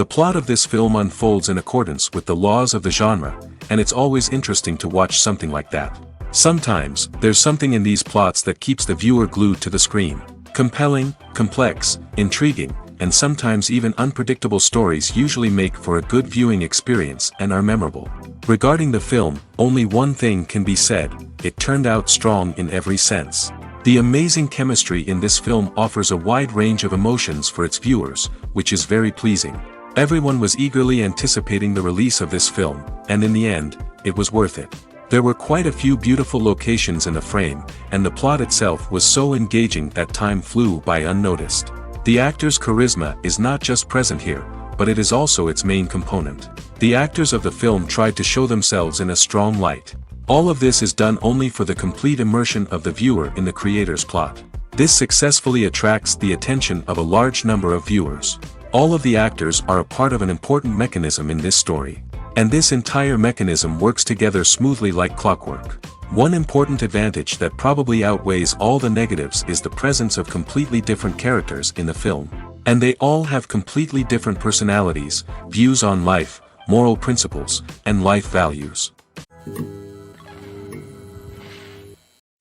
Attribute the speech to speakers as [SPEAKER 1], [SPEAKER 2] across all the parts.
[SPEAKER 1] The plot of this film unfolds in accordance with the laws of the genre, and it's always interesting to watch something like that. Sometimes, there's something in these plots that keeps the viewer glued to the screen. Compelling, complex, intriguing, and sometimes even unpredictable stories usually make for a good viewing experience and are memorable. Regarding the film, only one thing can be said: it turned out strong in every sense. The amazing chemistry in this film offers a wide range of emotions for its viewers, which is very pleasing. Everyone was eagerly anticipating the release of this film, and in the end, it was worth it. There were quite a few beautiful locations in the frame, and the plot itself was so engaging that time flew by unnoticed. The actor's charisma is not just present here, but it is also its main component. The actors of the film tried to show themselves in a strong light. All of this is done only for the complete immersion of the viewer in the creator's plot. This successfully attracts the attention of a large number of viewers. All of the actors are a part of an important mechanism in this story. And this entire mechanism works together smoothly like clockwork. One important advantage that probably outweighs all the negatives is the presence of completely different characters in the film. And they all have completely different personalities, views on life, moral principles, and life values.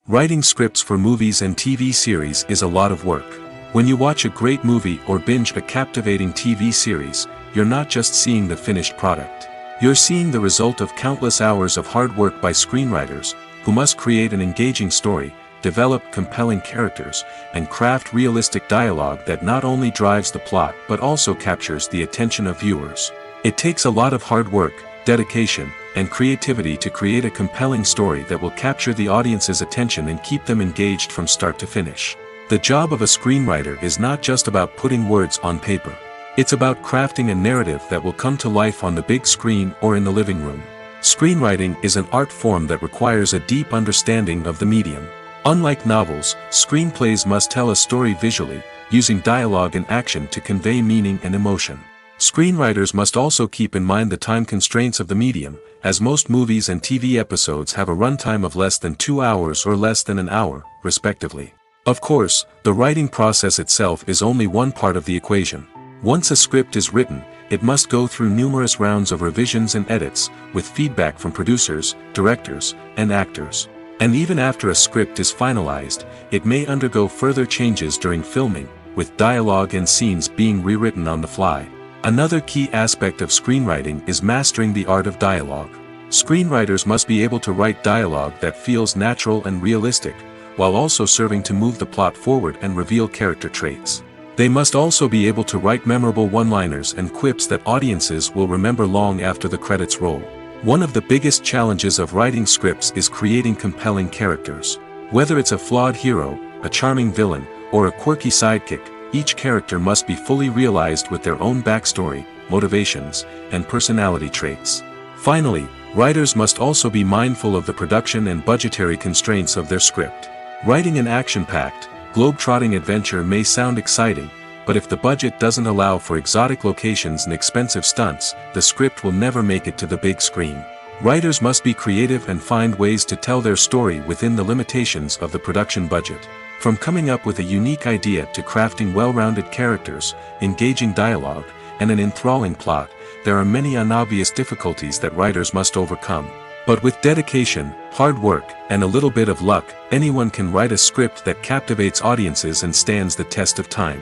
[SPEAKER 1] Writing scripts for movies and TV series is a lot of work. When you watch a great movie or binge a captivating TV series, you're not just seeing the finished product. You're seeing the result of countless hours of hard work by screenwriters, who must create an engaging story, develop compelling characters, and craft realistic dialogue that not only drives the plot but also captures the attention of viewers. It takes a lot of hard work, dedication, and creativity to create a compelling story that will capture the audience's attention and keep them engaged from start to finish. The job of a screenwriter is not just about putting words on paper. It's about crafting a narrative that will come to life on the big screen or in the living room. Screenwriting is an art form that requires a deep understanding of the medium. Unlike novels, screenplays must tell a story visually, using dialogue and action to convey meaning and emotion. Screenwriters must also keep in mind the time constraints of the medium, as most movies and TV episodes have a runtime of less than 2 hours or less than an hour, respectively. Of course, the writing process itself is only one part of the equation. Once a script is written, it must go through numerous rounds of revisions and edits, with feedback from producers, directors, and actors. And even after a script is finalized, it may undergo further changes during filming, with dialogue and scenes being rewritten on the fly. Another key aspect of screenwriting is mastering the art of dialogue. Screenwriters must be able to write dialogue that feels natural and realistic, while also serving to move the plot forward and reveal character traits. They must also be able to write memorable one-liners and quips that audiences will remember long after the credits roll. One of the biggest challenges of writing scripts is creating compelling characters. Whether it's a flawed hero, a charming villain, or a quirky sidekick, each character must be fully realized with their own backstory, motivations, and personality traits. Finally, writers must also be mindful of the production and budgetary constraints of their script. Writing an action-packed, globe-trotting adventure may sound exciting, but if the budget doesn't allow for exotic locations and expensive stunts, the script will never make it to the big screen. Writers must be creative and find ways to tell their story within the limitations of the production budget. From coming up with a unique idea to crafting well-rounded characters, engaging dialogue, and an enthralling plot, there are many unobvious difficulties that writers must overcome. But with dedication, hard work, and a little bit of luck, anyone can write a script that captivates audiences and stands the test of time.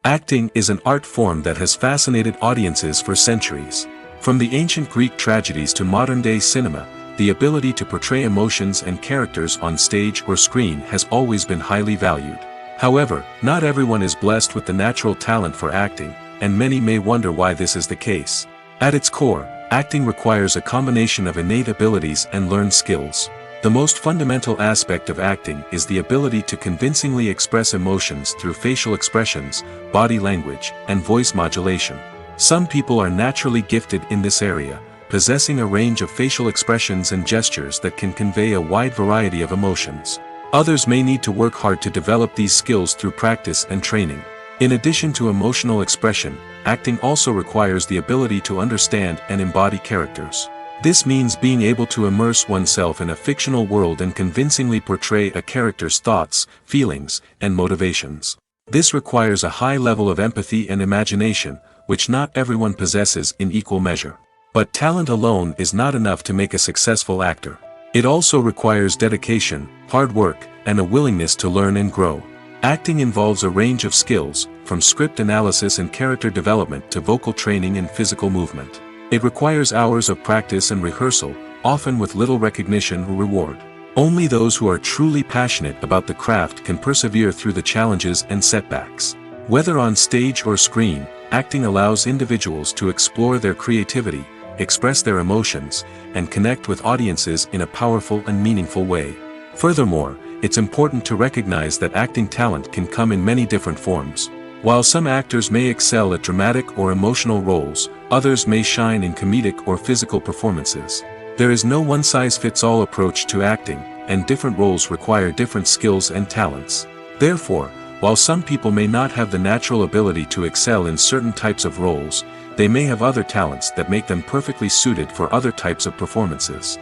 [SPEAKER 1] Acting is an art form that has fascinated audiences for centuries. From the ancient Greek tragedies to modern-day cinema, the ability to portray emotions and characters on stage or screen has always been highly valued. However, not everyone is blessed with the natural talent for acting, and many may wonder why this is the case. At its core, acting requires a combination of innate abilities and learned skills. The most fundamental aspect of acting is the ability to convincingly express emotions through facial expressions, body language, and voice modulation. Some people are naturally gifted in this area, possessing a range of facial expressions and gestures that can convey a wide variety of emotions. Others may need to work hard to develop these skills through practice and training. In addition to emotional expression, acting also requires the ability to understand and embody characters. This means being able to immerse oneself in a fictional world and convincingly portray a character's thoughts, feelings, and motivations. This requires a high level of empathy and imagination, which not everyone possesses in equal measure. But talent alone is not enough to make a successful actor. It also requires dedication, hard work, and a willingness to learn and grow. Acting involves a range of skills, from script analysis and character development to vocal training and physical movement. It requires hours of practice and rehearsal, often with little recognition or reward. Only those who are truly passionate about the craft can persevere through the challenges and setbacks. Whether on stage or screen, acting allows individuals to explore their creativity, express their emotions, and connect with audiences in a powerful and meaningful way. Furthermore, it's important to recognize that acting talent can come in many different forms. While some actors may excel at dramatic or emotional roles, others may shine in comedic or physical performances. There is no one-size-fits-all approach to acting, and different roles require different skills and talents. Therefore, while some people may not have the natural ability to excel in certain types of roles, they may have other talents that make them perfectly suited for other types of performances.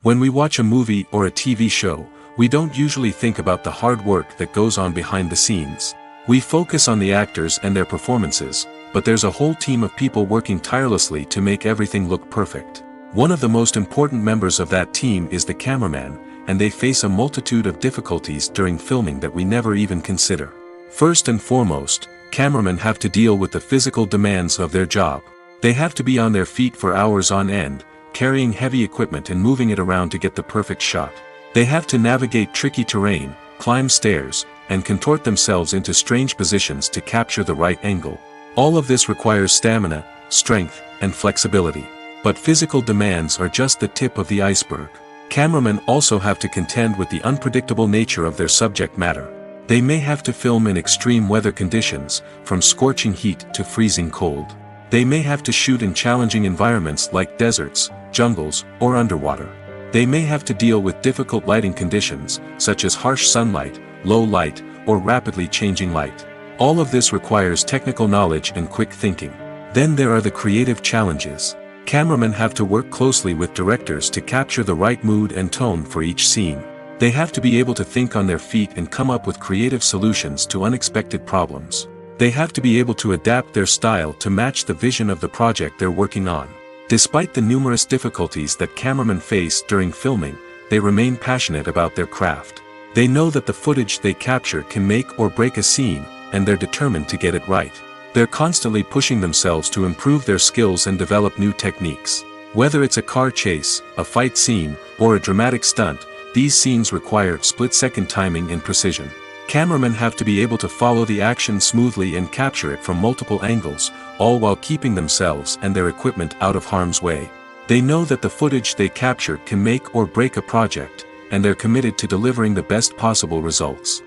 [SPEAKER 1] When we watch a movie or a TV show, we don't usually think about the hard work that goes on behind the scenes. We focus on the actors and their performances, but there's a whole team of people working tirelessly to make everything look perfect. One of the most important members of that team is the cameraman, and they face a multitude of difficulties during filming that we never even consider. First and foremost, cameramen have to deal with the physical demands of their job. They have to be on their feet for hours on end, carrying heavy equipment and moving it around to get the perfect shot. They have to navigate tricky terrain, climb stairs, and contort themselves into strange positions to capture the right angle. All of this requires stamina, strength, and flexibility. But physical demands are just the tip of the iceberg. Cameramen also have to contend with the unpredictable nature of their subject matter. They may have to film in extreme weather conditions, from scorching heat to freezing cold. They may have to shoot in challenging environments like deserts, jungles, or underwater. They may have to deal with difficult lighting conditions, such as harsh sunlight, low light, or rapidly changing light. All of this requires technical knowledge and quick thinking. Then there are the creative challenges. Cameramen have to work closely with directors to capture the right mood and tone for each scene. They have to be able to think on their feet and come up with creative solutions to unexpected problems. They have to be able to adapt their style to match the vision of the project they're working on. Despite the numerous difficulties that cameramen face during filming, they remain passionate about their craft. They know that the footage they capture can make or break a scene, and they're determined to get it right. They're constantly pushing themselves to improve their skills and develop new techniques. Whether it's a car chase, a fight scene, or a dramatic stunt, these scenes require split-second timing and precision. Cameramen have to be able to follow the action smoothly and capture it from multiple angles, all while keeping themselves and their equipment out of harm's way. They know that the footage they capture can make or break a project, and they're committed to delivering the best possible results.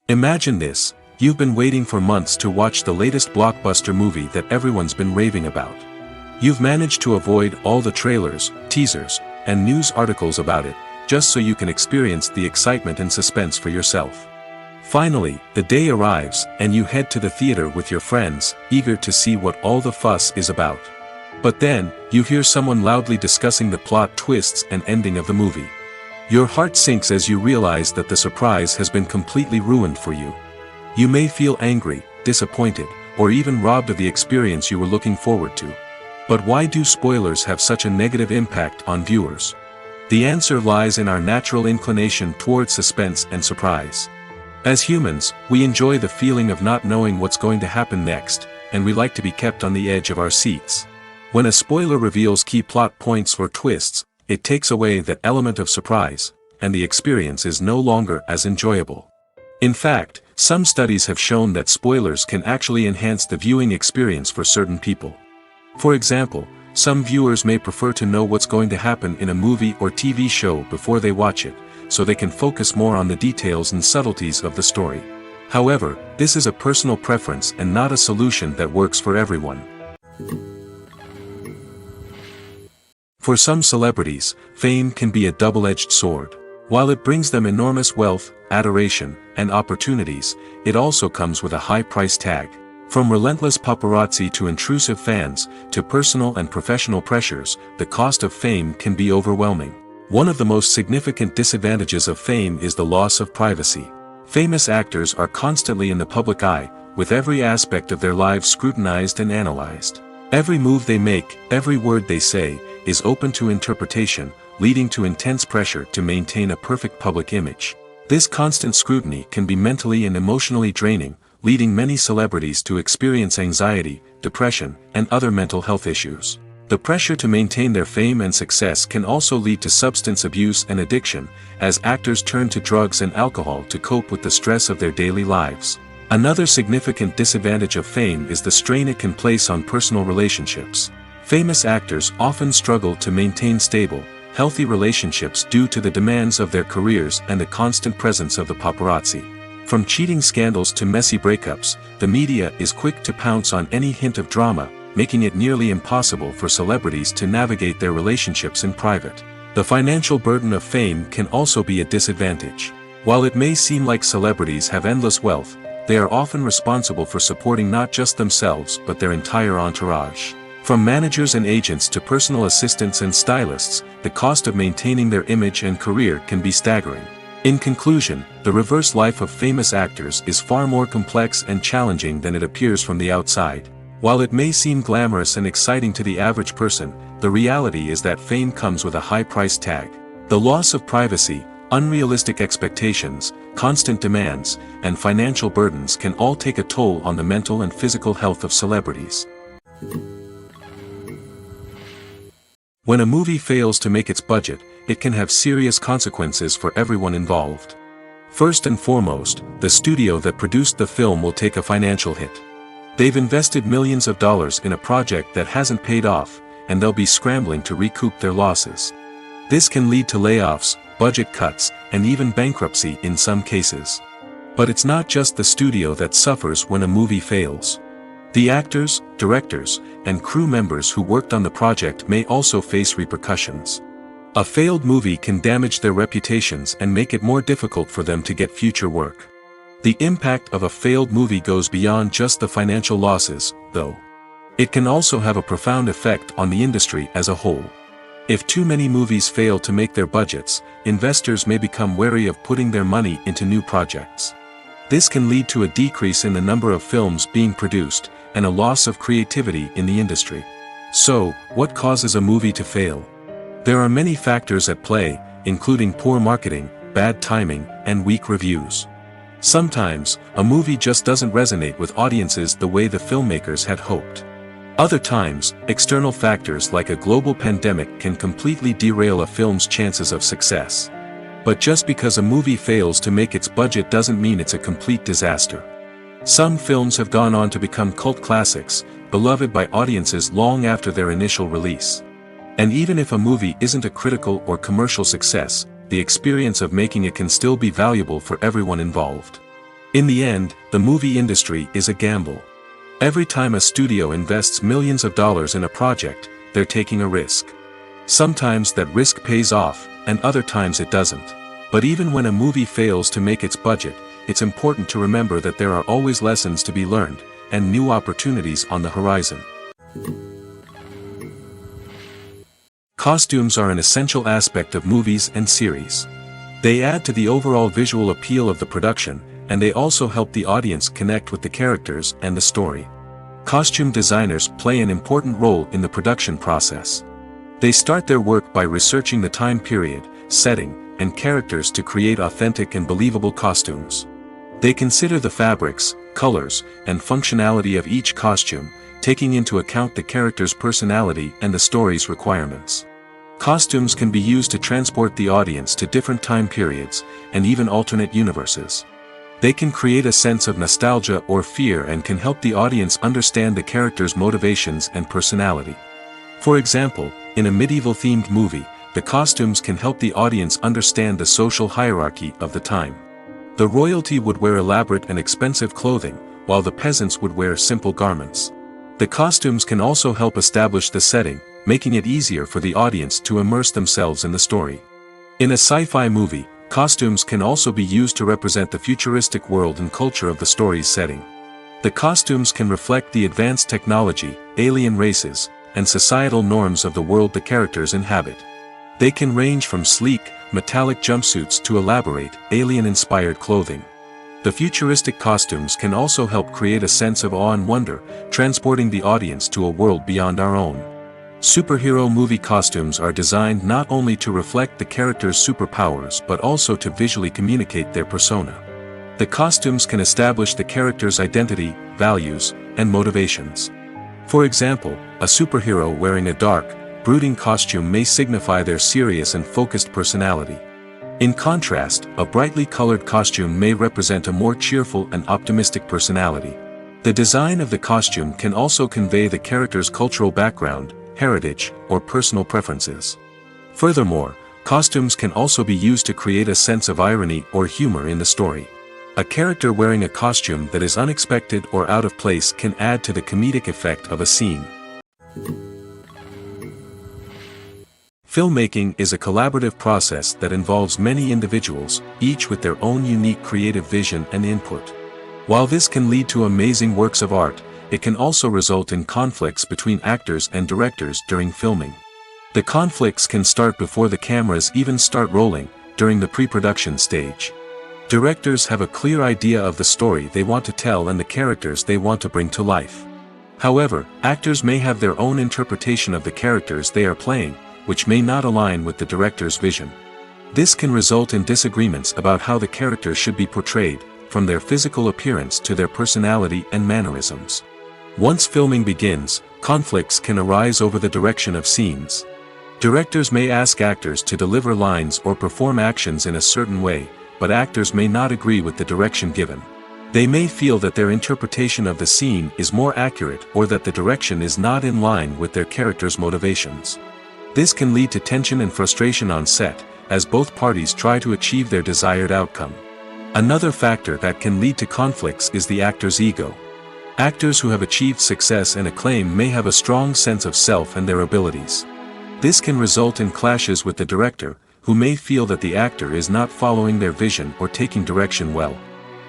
[SPEAKER 1] Imagine this: you've been waiting for months to watch the latest blockbuster movie that everyone's been raving about. You've managed to avoid all the trailers, teasers, and news articles about it, just so you can experience the excitement and suspense for yourself. Finally, the day arrives, and you head to the theater with your friends, eager to see what all the fuss is about. But then, you hear someone loudly discussing the plot twists and ending of the movie. Your heart sinks as you realize that the surprise has been completely ruined for you. You may feel angry, disappointed, or even robbed of the experience you were looking forward to. But why do spoilers have such a negative impact on viewers? The answer lies in our natural inclination towards suspense and surprise. As humans, we enjoy the feeling of not knowing what's going to happen next, and we like to be kept on the edge of our seats. When a spoiler reveals key plot points or twists, it takes away that element of surprise, and the experience is no longer as enjoyable. In fact, some studies have shown that spoilers can actually enhance the viewing experience for certain people. For example, some viewers may prefer to know what's going to happen in a movie or TV show before they watch it, so they can focus more on the details and subtleties of the story. However, this is a personal preference and not a solution that works for everyone. For some celebrities, fame can be a double-edged sword. While it brings them enormous wealth, adoration, and opportunities, it also comes with a high price tag. From relentless paparazzi to intrusive fans, to personal and professional pressures, the cost of fame can be overwhelming. One of the most significant disadvantages of fame is the loss of privacy. Famous actors are constantly in the public eye, with every aspect of their lives scrutinized and analyzed. Every move they make, every word they say, is open to interpretation, leading to intense pressure to maintain a perfect public image. This constant scrutiny can be mentally and emotionally draining, leading many celebrities to experience anxiety, depression, and other mental health issues. The pressure to maintain their fame and success can also lead to substance abuse and addiction, as actors turn to drugs and alcohol to cope with the stress of their daily lives. Another significant disadvantage of fame is the strain it can place on personal relationships. Famous actors often struggle to maintain stable, healthy relationships due to the demands of their careers and the constant presence of the paparazzi. From cheating scandals to messy breakups, the media is quick to pounce on any hint of drama, making it nearly impossible for celebrities to navigate their relationships in private. The financial burden of fame can also be a disadvantage. While it may seem like celebrities have endless wealth, they are often responsible for supporting not just themselves but their entire entourage. From managers and agents to personal assistants and stylists, the cost of maintaining their image and career can be staggering. In conclusion, the reverse life of famous actors is far more complex and challenging than it appears from the outside. While it may seem glamorous and exciting to the average person, the reality is that fame comes with a high price tag. The loss of privacy, unrealistic expectations, constant demands, and financial burdens can all take a toll on the mental and physical health of celebrities. When a movie fails to make its budget, it can have serious consequences for everyone involved. First and foremost, the studio that produced the film will take a financial hit. They've invested millions of dollars in a project that hasn't paid off, and they'll be scrambling to recoup their losses. This can lead to layoffs, budget cuts, and even bankruptcy in some cases. But it's not just the studio that suffers when a movie fails. The actors, directors, and crew members who worked on the project may also face repercussions. A failed movie can damage their reputations and make it more difficult for them to get future work. The impact of a failed movie goes beyond just the financial losses, though. It can also have a profound effect on the industry as a whole. If too many movies fail to make their budgets, investors may become wary of putting their money into new projects. This can lead to a decrease in the number of films being produced, and a loss of creativity in the industry. So, what causes a movie to fail? There are many factors at play, including poor marketing, bad timing, and weak reviews. Sometimes, a movie just doesn't resonate with audiences the way the filmmakers had hoped. Other times, external factors like a global pandemic can completely derail a film's chances of success. But just because a movie fails to make its budget doesn't mean it's a complete disaster. Some films have gone on to become cult classics, beloved by audiences long after their initial release. And even if a movie isn't a critical or commercial success, the experience of making it can still be valuable for everyone involved. In the end, the movie industry is a gamble. Every time a studio invests millions of dollars in a project, they're taking a risk. Sometimes that risk pays off, and other times it doesn't. But even when a movie fails to make its budget, it's important to remember that there are always lessons to be learned, and new opportunities on the horizon. Costumes are an essential aspect of movies and series. They add to the overall visual appeal of the production, and they also help the audience connect with the characters and the story. Costume designers play an important role in the production process. They start their work by researching the time period, setting, and characters to create authentic and believable costumes. They consider the fabrics, colors, and functionality of each costume, taking into account the character's personality and the story's requirements. Costumes can be used to transport the audience to different time periods, and even alternate universes. They can create a sense of nostalgia or fear and can help the audience understand the character's motivations and personality. For example, in a medieval-themed movie, the costumes can help the audience understand the social hierarchy of the time. The royalty would wear elaborate and expensive clothing, while the peasants would wear simple garments. The costumes can also help establish the setting, making it easier for the audience to immerse themselves in the story. In a sci-fi movie, costumes can also be used to represent the futuristic world and culture of the story's setting. The costumes can reflect the advanced technology, alien races, and societal norms of the world the characters inhabit. They can range from sleek, metallic jumpsuits to elaborate, alien-inspired clothing. The futuristic costumes can also help create a sense of awe and wonder, transporting the audience to a world beyond our own. Superhero movie costumes are designed not only to reflect the character's superpowers but also to visually communicate their persona. The costumes can establish the character's identity, values, and motivations. For example, a superhero wearing a dark, brooding costume may signify their serious and focused personality. In contrast, a brightly colored costume may represent a more cheerful and optimistic personality. The design of the costume can also convey the character's cultural background, heritage, or personal preferences. Furthermore, costumes can also be used to create a sense of irony or humor in the story. A character wearing a costume that is unexpected or out of place can add to the comedic effect of a scene. Filmmaking is a collaborative process that involves many individuals, each with their own unique creative vision and input. While this can lead to amazing works of art, it can also result in conflicts between actors and directors during filming. The conflicts can start before the cameras even start rolling, during the pre-production stage. Directors have a clear idea of the story they want to tell and the characters they want to bring to life. However, actors may have their own interpretation of the characters they are playing, which may not align with the director's vision. This can result in disagreements about how the characters should be portrayed, from their physical appearance to their personality and mannerisms. Once filming begins, conflicts can arise over the direction of scenes. Directors may ask actors to deliver lines or perform actions in a certain way, but actors may not agree with the direction given. They may feel that their interpretation of the scene is more accurate or that the direction is not in line with their character's motivations. This can lead to tension and frustration on set, as both parties try to achieve their desired outcome. Another factor that can lead to conflicts is the actor's ego. Actors who have achieved success and acclaim may have a strong sense of self and their abilities. This can result in clashes with the director, who may feel that the actor is not following their vision or taking direction well.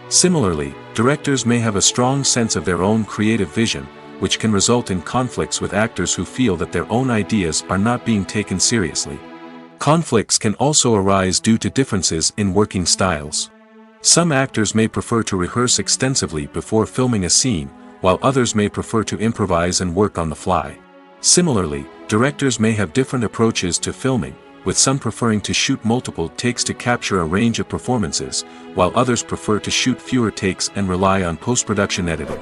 [SPEAKER 1] Similarly, directors may have a strong sense of their own creative vision, which can result in conflicts with actors who feel that their own ideas are not being taken seriously. Conflicts can also arise due to differences in working styles. Some actors may prefer to rehearse extensively before filming a scene, while others may prefer to improvise and work on the fly. Similarly, directors may have different approaches to filming, with some preferring to shoot multiple takes to capture a range of performances, while others prefer to shoot fewer takes and rely on post-production editing.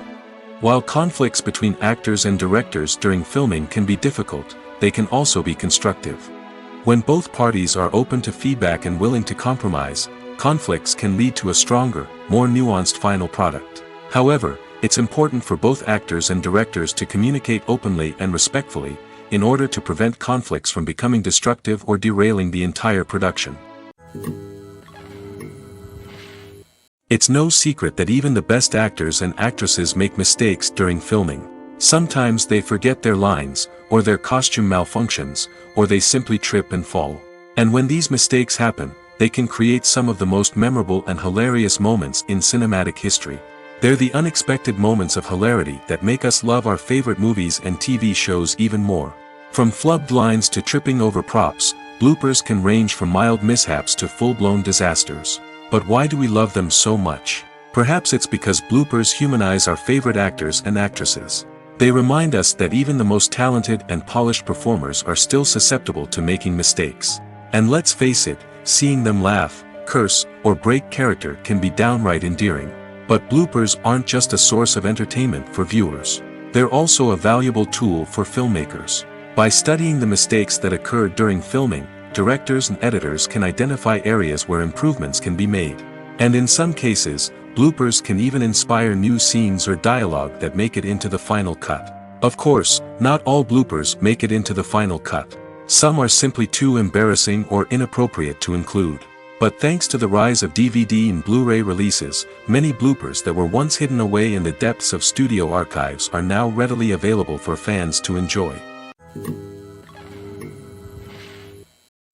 [SPEAKER 1] While conflicts between actors and directors during filming can be difficult, they can also be constructive. When both parties are open to feedback and willing to compromise, conflicts can lead to a stronger, more nuanced final product. However, it's important for both actors and directors to communicate openly and respectfully, in order to prevent conflicts from becoming destructive or derailing the entire production. It's no secret that even the best actors and actresses make mistakes during filming. Sometimes they forget their lines, or their costume malfunctions, or they simply trip and fall. And when these mistakes happen, they can create some of the most memorable and hilarious moments in cinematic history. They're the unexpected moments of hilarity that make us love our favorite movies and TV shows even more. From flubbed lines to tripping over props, bloopers can range from mild mishaps to full-blown disasters. But why do we love them so much? Perhaps it's because bloopers humanize our favorite actors and actresses. They remind us that even the most talented and polished performers are still susceptible to making mistakes. And let's face it, seeing them laugh, curse, or break character can be downright endearing. But bloopers aren't just a source of entertainment for viewers. They're also a valuable tool for filmmakers. By studying the mistakes that occurred during filming, directors and editors can identify areas where improvements can be made. And in some cases, bloopers can even inspire new scenes or dialogue that make it into the final cut. Of course, not all bloopers make it into the final cut. Some are simply too embarrassing or inappropriate to include. But thanks to the rise of DVD and Blu-ray releases, many bloopers that were once hidden away in the depths of studio archives are now readily available for fans to enjoy.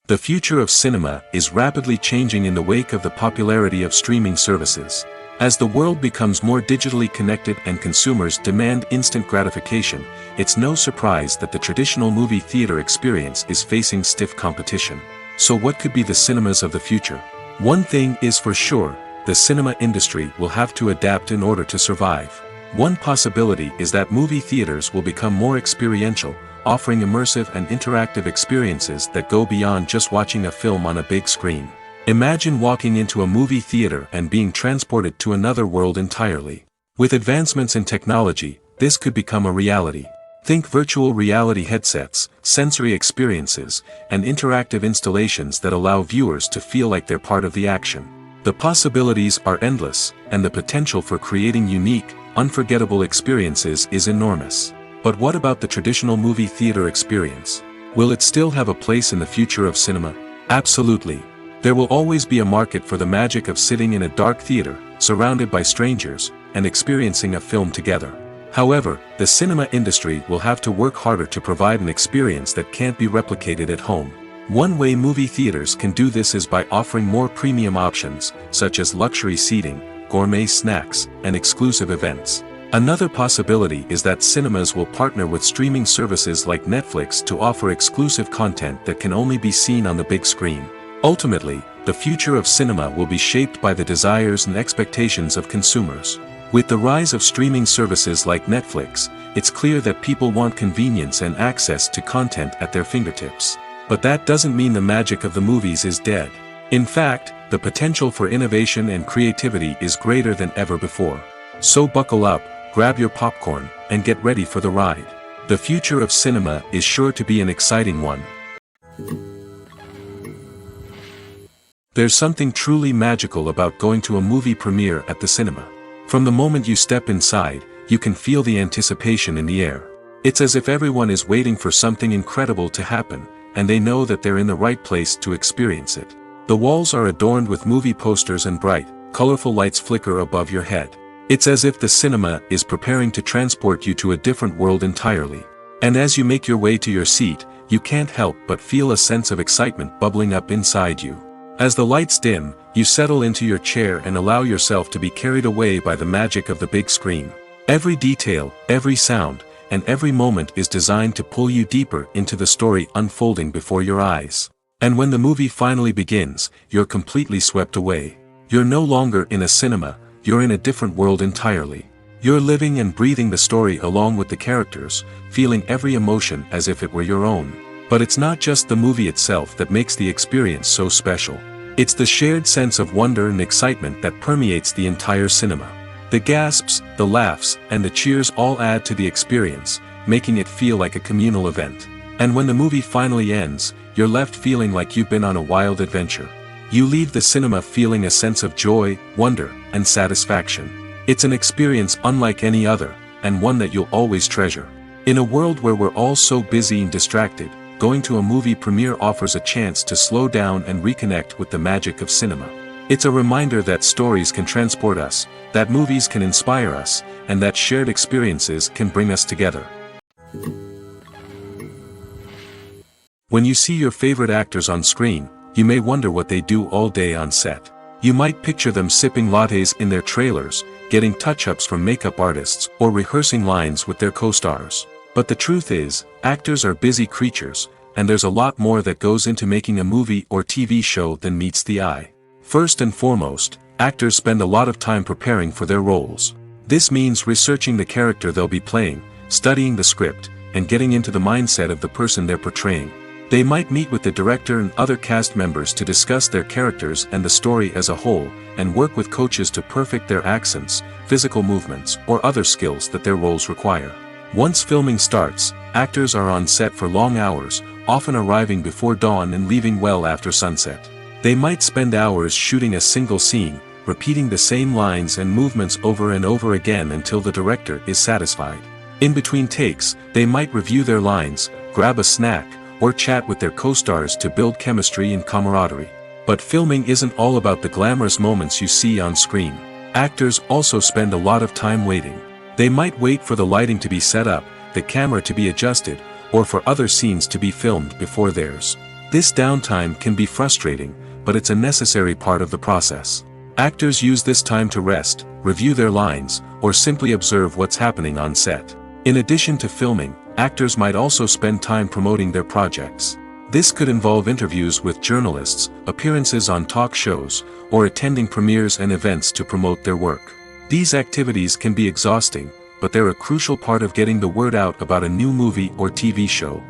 [SPEAKER 1] The future of cinema is rapidly changing in the wake of the popularity of streaming services. As the world becomes more digitally connected and consumers demand instant gratification, it's no surprise that the traditional movie theater experience is facing stiff competition. So what could be the cinemas of the future? One thing is for sure, the cinema industry will have to adapt in order to survive. One possibility is that movie theaters will become more experiential, offering immersive and interactive experiences that go beyond just watching a film on a big screen. Imagine walking into a movie theater and being transported to another world entirely. With advancements in technology, this could become a reality. Think virtual reality headsets, sensory experiences, and interactive installations that allow viewers to feel like they're part of the action. The possibilities are endless, and the potential for creating unique, unforgettable experiences is enormous. But what about the traditional movie theater experience? Will it still have a place in the future of cinema? Absolutely. There will always be a market for the magic of sitting in a dark theater, surrounded by strangers, and experiencing a film together. However, the cinema industry will have to work harder to provide an experience that can't be replicated at home. One way movie theaters can do this is by offering more premium options, such as luxury seating, gourmet snacks, and exclusive events. Another possibility is that cinemas will partner with streaming services like Netflix to offer exclusive content that can only be seen on the big screen. Ultimately, the future of cinema will be shaped by the desires and expectations of consumers. With the rise of streaming services like Netflix, it's clear that people want convenience and access to content at their fingertips. But that doesn't mean the magic of the movies is dead. In fact, the potential for innovation and creativity is greater than ever before. So buckle up, grab your popcorn, and get ready for the ride. The future of cinema is sure to be an exciting one. There's something truly magical about going to a movie premiere at the cinema. From the moment you step inside, you can feel the anticipation in the air. It's as if everyone is waiting for something incredible to happen, and they know that they're in the right place to experience it. The walls are adorned with movie posters and bright, colorful lights flicker above your head. It's as if the cinema is preparing to transport you to a different world entirely. And as you make your way to your seat, you can't help but feel a sense of excitement bubbling up inside you. As the lights dim, you settle into your chair and allow yourself to be carried away by the magic of the big screen. Every detail, every sound, and every moment is designed to pull you deeper into the story unfolding before your eyes. And when the movie finally begins, you're completely swept away. You're no longer in a cinema, you're in a different world entirely. You're living and breathing the story along with the characters, feeling every emotion as if it were your own. But it's not just the movie itself that makes the experience so special. It's the shared sense of wonder and excitement that permeates the entire cinema. The gasps, the laughs, and the cheers all add to the experience, making it feel like a communal event. And when the movie finally ends, you're left feeling like you've been on a wild adventure. You leave the cinema feeling a sense of joy, wonder, and satisfaction. It's an experience unlike any other, and one that you'll always treasure. In a world where we're all so busy and distracted, going to a movie premiere offers a chance to slow down and reconnect with the magic of cinema. It's a reminder that stories can transport us, that movies can inspire us, and that shared experiences can bring us together. When you see your favorite actors on screen, you may wonder what they do all day on set. You might picture them sipping lattes in their trailers, getting touch-ups from makeup artists, or rehearsing lines with their co-stars. But the truth is, actors are busy creatures, and there's a lot more that goes into making a movie or TV show than meets the eye. First and foremost, actors spend a lot of time preparing for their roles. This means researching the character they'll be playing, studying the script, and getting into the mindset of the person they're portraying. They might meet with the director and other cast members to discuss their characters and the story as a whole, and work with coaches to perfect their accents, physical movements, or other skills that their roles require. Once filming starts, actors are on set for long hours, often arriving before dawn and leaving well after sunset. They might spend hours shooting a single scene, repeating the same lines and movements over and over again until the director is satisfied. In between takes, they might review their lines, grab a snack, or chat with their co-stars to build chemistry and camaraderie. But filming isn't all about the glamorous moments you see on screen. Actors also spend a lot of time waiting. They might wait for the lighting to be set up, the camera to be adjusted, or for other scenes to be filmed before theirs. This downtime can be frustrating, but it's a necessary part of the process. Actors use this time to rest, review their lines, or simply observe what's happening on set. In addition to filming, actors might also spend time promoting their projects. This could involve interviews with journalists, appearances on talk shows, or attending premieres and events to promote their work. These activities can be exhausting, but they're a crucial part of getting the word out about a new movie or TV show.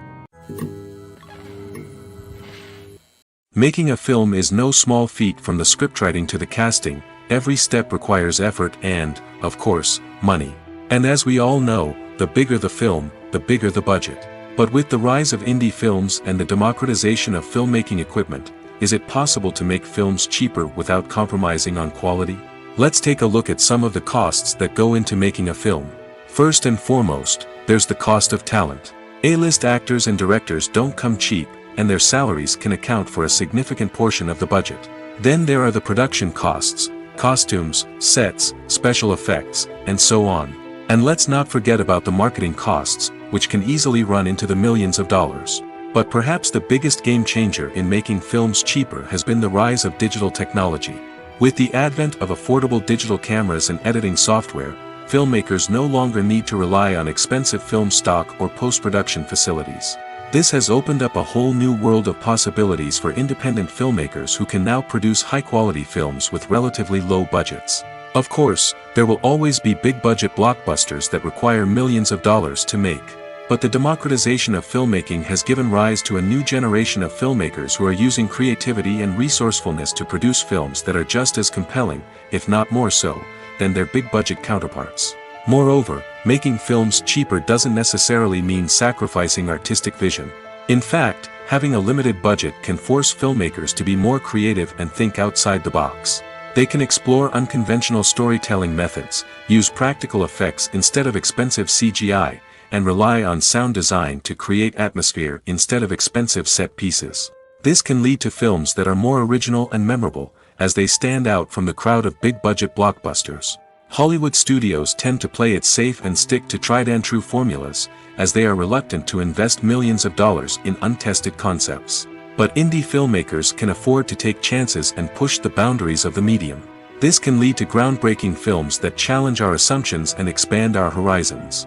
[SPEAKER 1] Making a film is no small feat. From the scriptwriting to the casting, every step requires effort and, of course, money. And as we all know, the bigger the film, the bigger the budget. But with the rise of indie films and the democratization of filmmaking equipment, is it possible to make films cheaper without compromising on quality? Let's take a look at some of the costs that go into making a film. First and foremost, there's the cost of talent. A-list actors and directors don't come cheap, and their salaries can account for a significant portion of the budget. Then there are the production costs, costumes, sets, special effects, and so on. And let's not forget about the marketing costs, which can easily run into the millions of dollars. But perhaps the biggest game changer in making films cheaper has been the rise of digital technology. With the advent of affordable digital cameras and editing software, filmmakers no longer need to rely on expensive film stock or post-production facilities. This has opened up a whole new world of possibilities for independent filmmakers who can now produce high-quality films with relatively low budgets. Of course, there will always be big-budget blockbusters that require millions of dollars to make. But the democratization of filmmaking has given rise to a new generation of filmmakers who are using creativity and resourcefulness to produce films that are just as compelling, if not more so, than their big-budget counterparts. Moreover, making films cheaper doesn't necessarily mean sacrificing artistic vision. In fact, having a limited budget can force filmmakers to be more creative and think outside the box. They can explore unconventional storytelling methods, use practical effects instead of expensive CGI, and rely on sound design to create atmosphere instead of expensive set pieces. This can lead to films that are more original and memorable, as they stand out from the crowd of big-budget blockbusters. Hollywood studios tend to play it safe and stick to tried-and-true formulas, as they are reluctant to invest millions of dollars in untested concepts. But indie filmmakers can afford to take chances and push the boundaries of the medium. This can lead to groundbreaking films that challenge our assumptions and expand our horizons.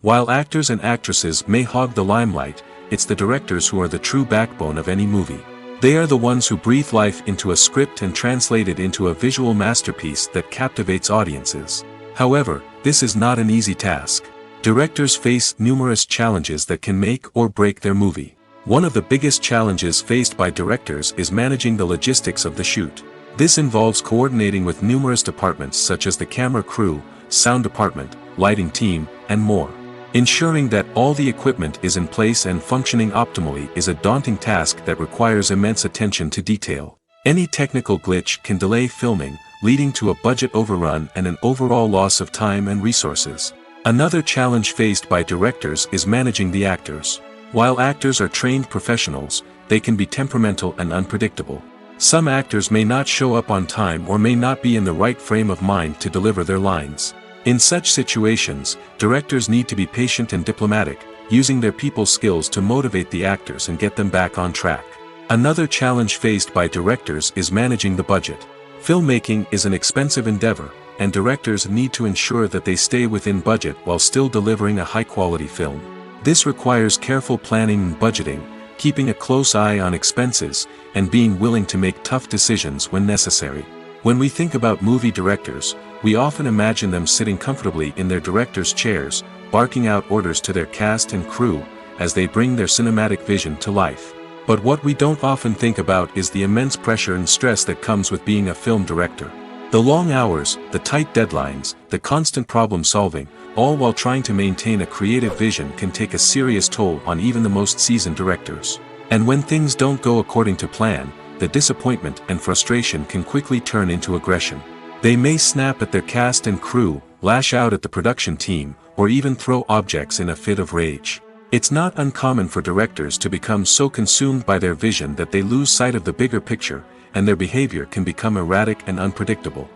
[SPEAKER 1] While actors and actresses may hog the limelight, it's the directors who are the true backbone of any movie. They are the ones who breathe life into a script and translate it into a visual masterpiece that captivates audiences. However, this is not an easy task. Directors face numerous challenges that can make or break their movie. One of the biggest challenges faced by directors is managing the logistics of the shoot. This involves coordinating with numerous departments such as the camera crew, sound department, lighting team, and more. Ensuring that all the equipment is in place and functioning optimally is a daunting task that requires immense attention to detail. Any technical glitch can delay filming, leading to a budget overrun and an overall loss of time and resources. Another challenge faced by directors is managing the actors. While actors are trained professionals, they can be temperamental and unpredictable. Some actors may not show up on time or may not be in the right frame of mind to deliver their lines. In such situations, directors need to be patient and diplomatic, using their people skills to motivate the actors and get them back on track. Another challenge faced by directors is managing the budget. Filmmaking is an expensive endeavor, and directors need to ensure that they stay within budget while still delivering a high-quality film. This requires careful planning and budgeting, keeping a close eye on expenses, and being willing to make tough decisions when necessary. When we think about movie directors, we often imagine them sitting comfortably in their director's chairs, barking out orders to their cast and crew, as they bring their cinematic vision to life. But what we don't often think about is the immense pressure and stress that comes with being a film director. The long hours, the tight deadlines, the constant problem solving, all while trying to maintain a creative vision can take a serious toll on even the most seasoned directors. And when things don't go according to plan, the disappointment and frustration can quickly turn into aggression. They may snap at their cast and crew, lash out at the production team, or even throw objects in a fit of rage. It's not uncommon for directors to become so consumed by their vision that they lose sight of the bigger picture, and their behavior can become erratic and unpredictable.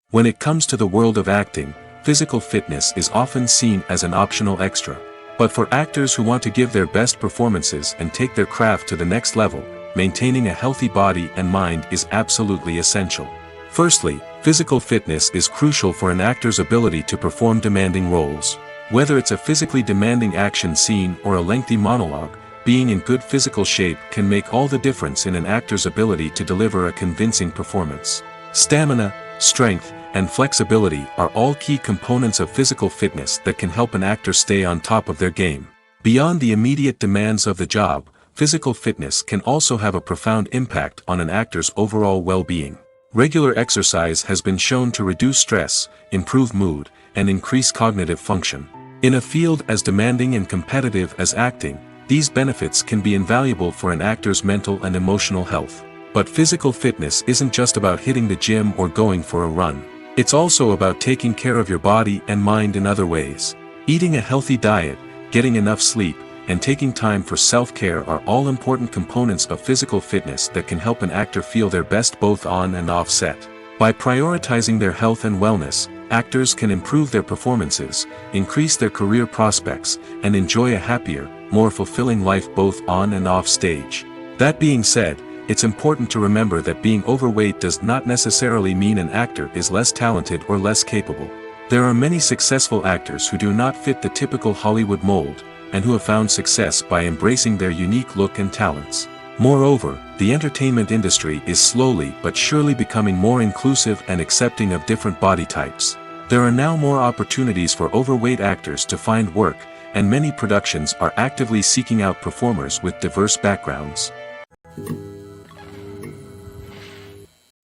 [SPEAKER 1] When it comes to the world of acting, physical fitness is often seen as an optional extra. But for actors who want to give their best performances and take their craft to the next level, maintaining a healthy body and mind is absolutely essential. Firstly, physical fitness is crucial for an actor's ability to perform demanding roles. Whether it's a physically demanding action scene or a lengthy monologue, being in good physical shape can make all the difference in an actor's ability to deliver a convincing performance. Stamina, strength, and flexibility are all key components of physical fitness that can help an actor stay on top of their game. Beyond the immediate demands of the job, physical fitness can also have a profound impact on an actor's overall well-being. Regular exercise has been shown to reduce stress, improve mood, and increase cognitive function. In a field as demanding and competitive as acting, these benefits can be invaluable for an actor's mental and emotional health. But physical fitness isn't just about hitting the gym or going for a run. It's also about taking care of your body and mind in other ways. Eating a healthy diet, getting enough sleep, and taking time for self-care are all important components of physical fitness that can help an actor feel their best both on and off set. By prioritizing their health and wellness, actors can improve their performances, increase their career prospects, and enjoy a happier, more fulfilling life both on and off stage. That being said, it's important to remember that being overweight does not necessarily mean an actor is less talented or less capable. There are many successful actors who do not fit the typical Hollywood mold, and who have found success by embracing their unique look and talents. Moreover, the entertainment industry is slowly but surely becoming more inclusive and accepting of different body types. There are now more opportunities for overweight actors to find work, and many productions are actively seeking out performers with diverse backgrounds.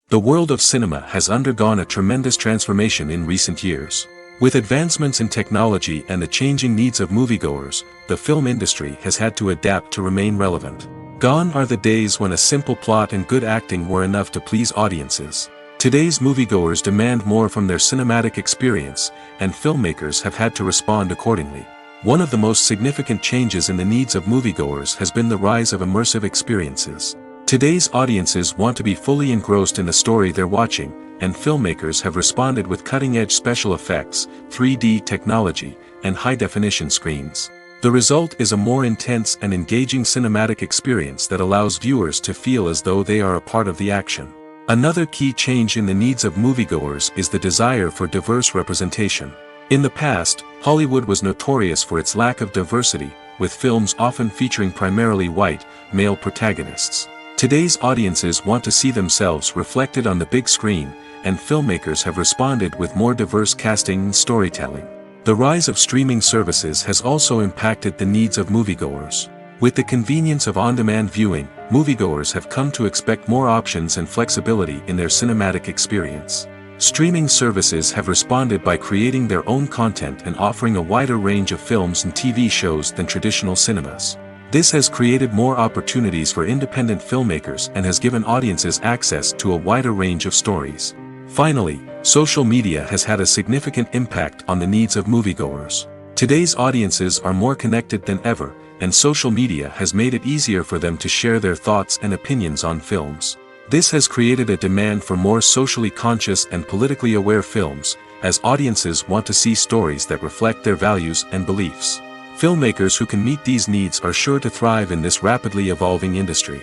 [SPEAKER 1] The world of cinema has undergone a tremendous transformation in recent years. With advancements in technology and the changing needs of moviegoers, the film industry has had to adapt to remain relevant. Gone are the days when a simple plot and good acting were enough to please audiences. Today's moviegoers demand more from their cinematic experience, and filmmakers have had to respond accordingly. One of the most significant changes in the needs of moviegoers has been the rise of immersive experiences. Today's audiences want to be fully engrossed in the story they're watching, and filmmakers have responded with cutting-edge special effects, 3D technology, and high-definition screens. The result is a more intense and engaging cinematic experience that allows viewers to feel as though they are a part of the action. Another key change in the needs of moviegoers is the desire for diverse representation. In the past, Hollywood was notorious for its lack of diversity, with films often featuring primarily white, male protagonists. Today's audiences want to see themselves reflected on the big screen, and filmmakers have responded with more diverse casting and storytelling. The rise of streaming services has also impacted the needs of moviegoers. With the convenience of on-demand viewing, moviegoers have come to expect more options and flexibility in their cinematic experience. Streaming services have responded by creating their own content and offering a wider range of films and TV shows than traditional cinemas. This has created more opportunities for independent filmmakers and has given audiences access to a wider range of stories. Finally, social media has had a significant impact on the needs of moviegoers. Today's audiences are more connected than ever, and social media has made it easier for them to share their thoughts and opinions on films. This has created a demand for more socially conscious and politically aware films, as audiences want to see stories that reflect their values and beliefs. Filmmakers who can meet these needs are sure to thrive in this rapidly evolving industry.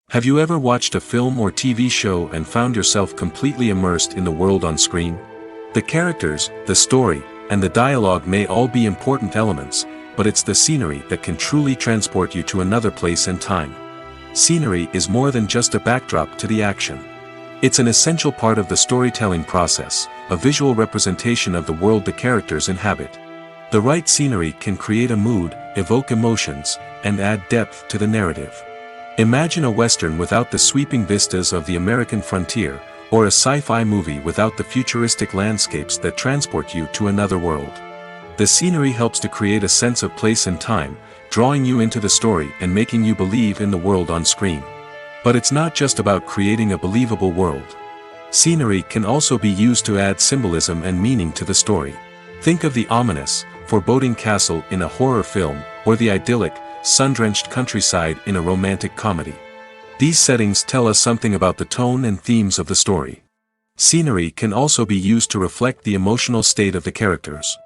[SPEAKER 1] Have you ever watched a film or TV show and found yourself completely immersed in the world on screen? The characters, the story, and the dialogue may all be important elements, but it's the scenery that can truly transport you to another place and time. Scenery is more than just a backdrop to the action. It's an essential part of the storytelling process, a visual representation of the world the characters inhabit. The right scenery can create a mood, evoke emotions, and add depth to the narrative. Imagine a Western without the sweeping vistas of the American frontier, or a sci-fi movie without the futuristic landscapes that transport you to another world. The scenery helps to create a sense of place and time, drawing you into the story and making you believe in the world on screen. But it's not just about creating a believable world. Scenery can also be used to add symbolism and meaning to the story. Think of the ominous, foreboding castle in a horror film, or the idyllic, sun-drenched countryside in a romantic comedy. These settings tell us something about the tone and themes of the story. Scenery can also be used to reflect the emotional state of the characters.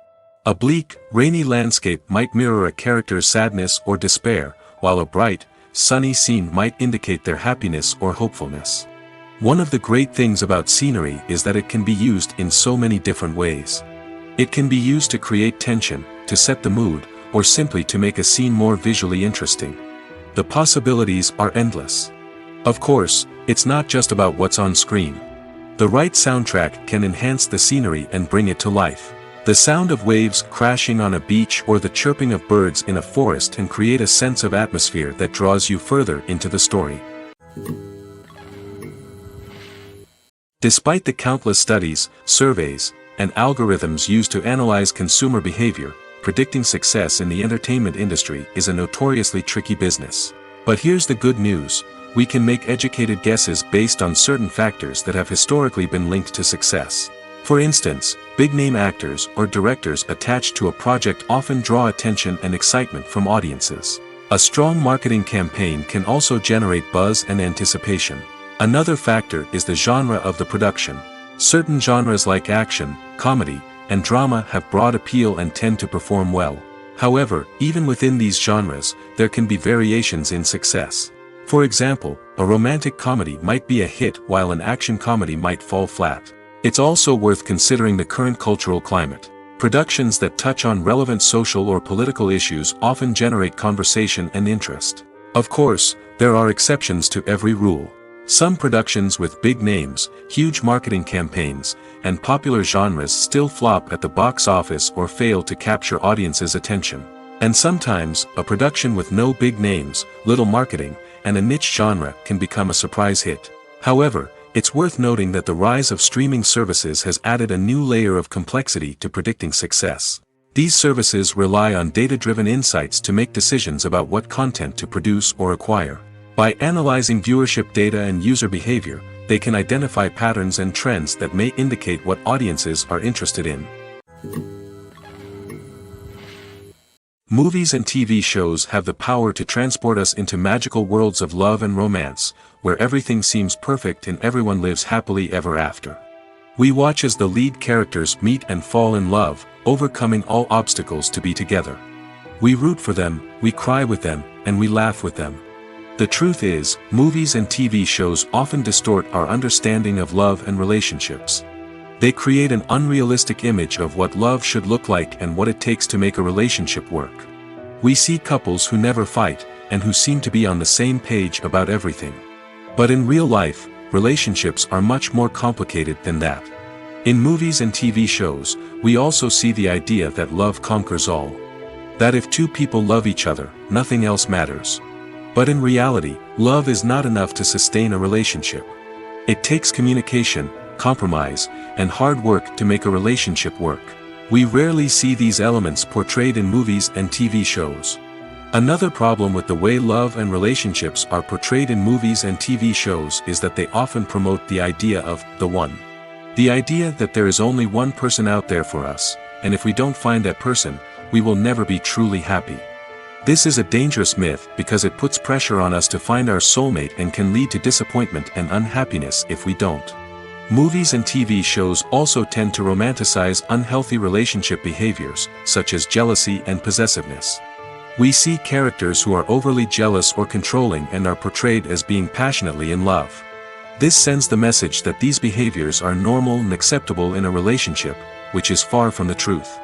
[SPEAKER 1] A bleak, rainy landscape might mirror a character's sadness or despair, while a bright, sunny scene might indicate their happiness or hopefulness. One of the great things about scenery is that it can be used in so many different ways. It can be used to create tension, to set the mood, or simply to make a scene more visually interesting. The possibilities are endless. Of course, it's not just about what's on screen. The right soundtrack can enhance the scenery and bring it to life. The sound of waves crashing on a beach or the chirping of birds in a forest can create a sense of atmosphere that draws you further into the story. Despite the countless studies, surveys, and algorithms used to analyze consumer behavior, predicting success in the entertainment industry is a notoriously tricky business. But here's the good news: we can make educated guesses based on certain factors that have historically been linked to success. For instance, big-name actors or directors attached to a project often draw attention and excitement from audiences. A strong marketing campaign can also generate buzz and anticipation. Another factor is the genre of the production. Certain genres like action, comedy, and drama have broad appeal and tend to perform well. However, even within these genres, there can be variations in success. For example, a romantic comedy might be a hit while an action comedy might fall flat. It's also worth considering the current cultural climate. Productions that touch on relevant social or political issues often generate conversation and interest. Of course, there are exceptions to every rule. Some productions with big names, huge marketing campaigns, and popular genres still flop at the box office or fail to capture audiences' attention. And sometimes, a production with no big names, little marketing, and a niche genre can become a surprise hit. However, it's worth noting that the rise of streaming services has added a new layer of complexity to predicting success. These services rely on data-driven insights to make decisions about what content to produce or acquire. By analyzing viewership data and user behavior, they can identify patterns and trends that may indicate what audiences are interested in. Movies and TV shows have the power to transport us into magical worlds of love and romance, where everything seems perfect and everyone lives happily ever after. We watch as the lead characters meet and fall in love, overcoming all obstacles to be together. We root for them, we cry with them, and we laugh with them. The truth is, movies and TV shows often distort our understanding of love and relationships. They create an unrealistic image of what love should look like and what it takes to make a relationship work. We see couples who never fight, and who seem to be on the same page about everything. But in real life, relationships are much more complicated than that. In movies and TV shows, we also see the idea that love conquers all. That if two people love each other, nothing else matters. But in reality, love is not enough to sustain a relationship. It takes communication, compromise, and hard work to make a relationship work. We rarely see these elements portrayed in movies and TV shows. Another problem with the way love and relationships are portrayed in movies and TV shows is that they often promote the idea of the one. The idea that there is only one person out there for us, and if we don't find that person, we will never be truly happy. This is a dangerous myth because it puts pressure on us to find our soulmate and can lead to disappointment and unhappiness if we don't. Movies and TV shows also tend to romanticize unhealthy relationship behaviors, such as jealousy and possessiveness. We see characters who are overly jealous or controlling and are portrayed as being passionately in love. This sends the message that these behaviors are normal and acceptable in a relationship, which is far from the truth.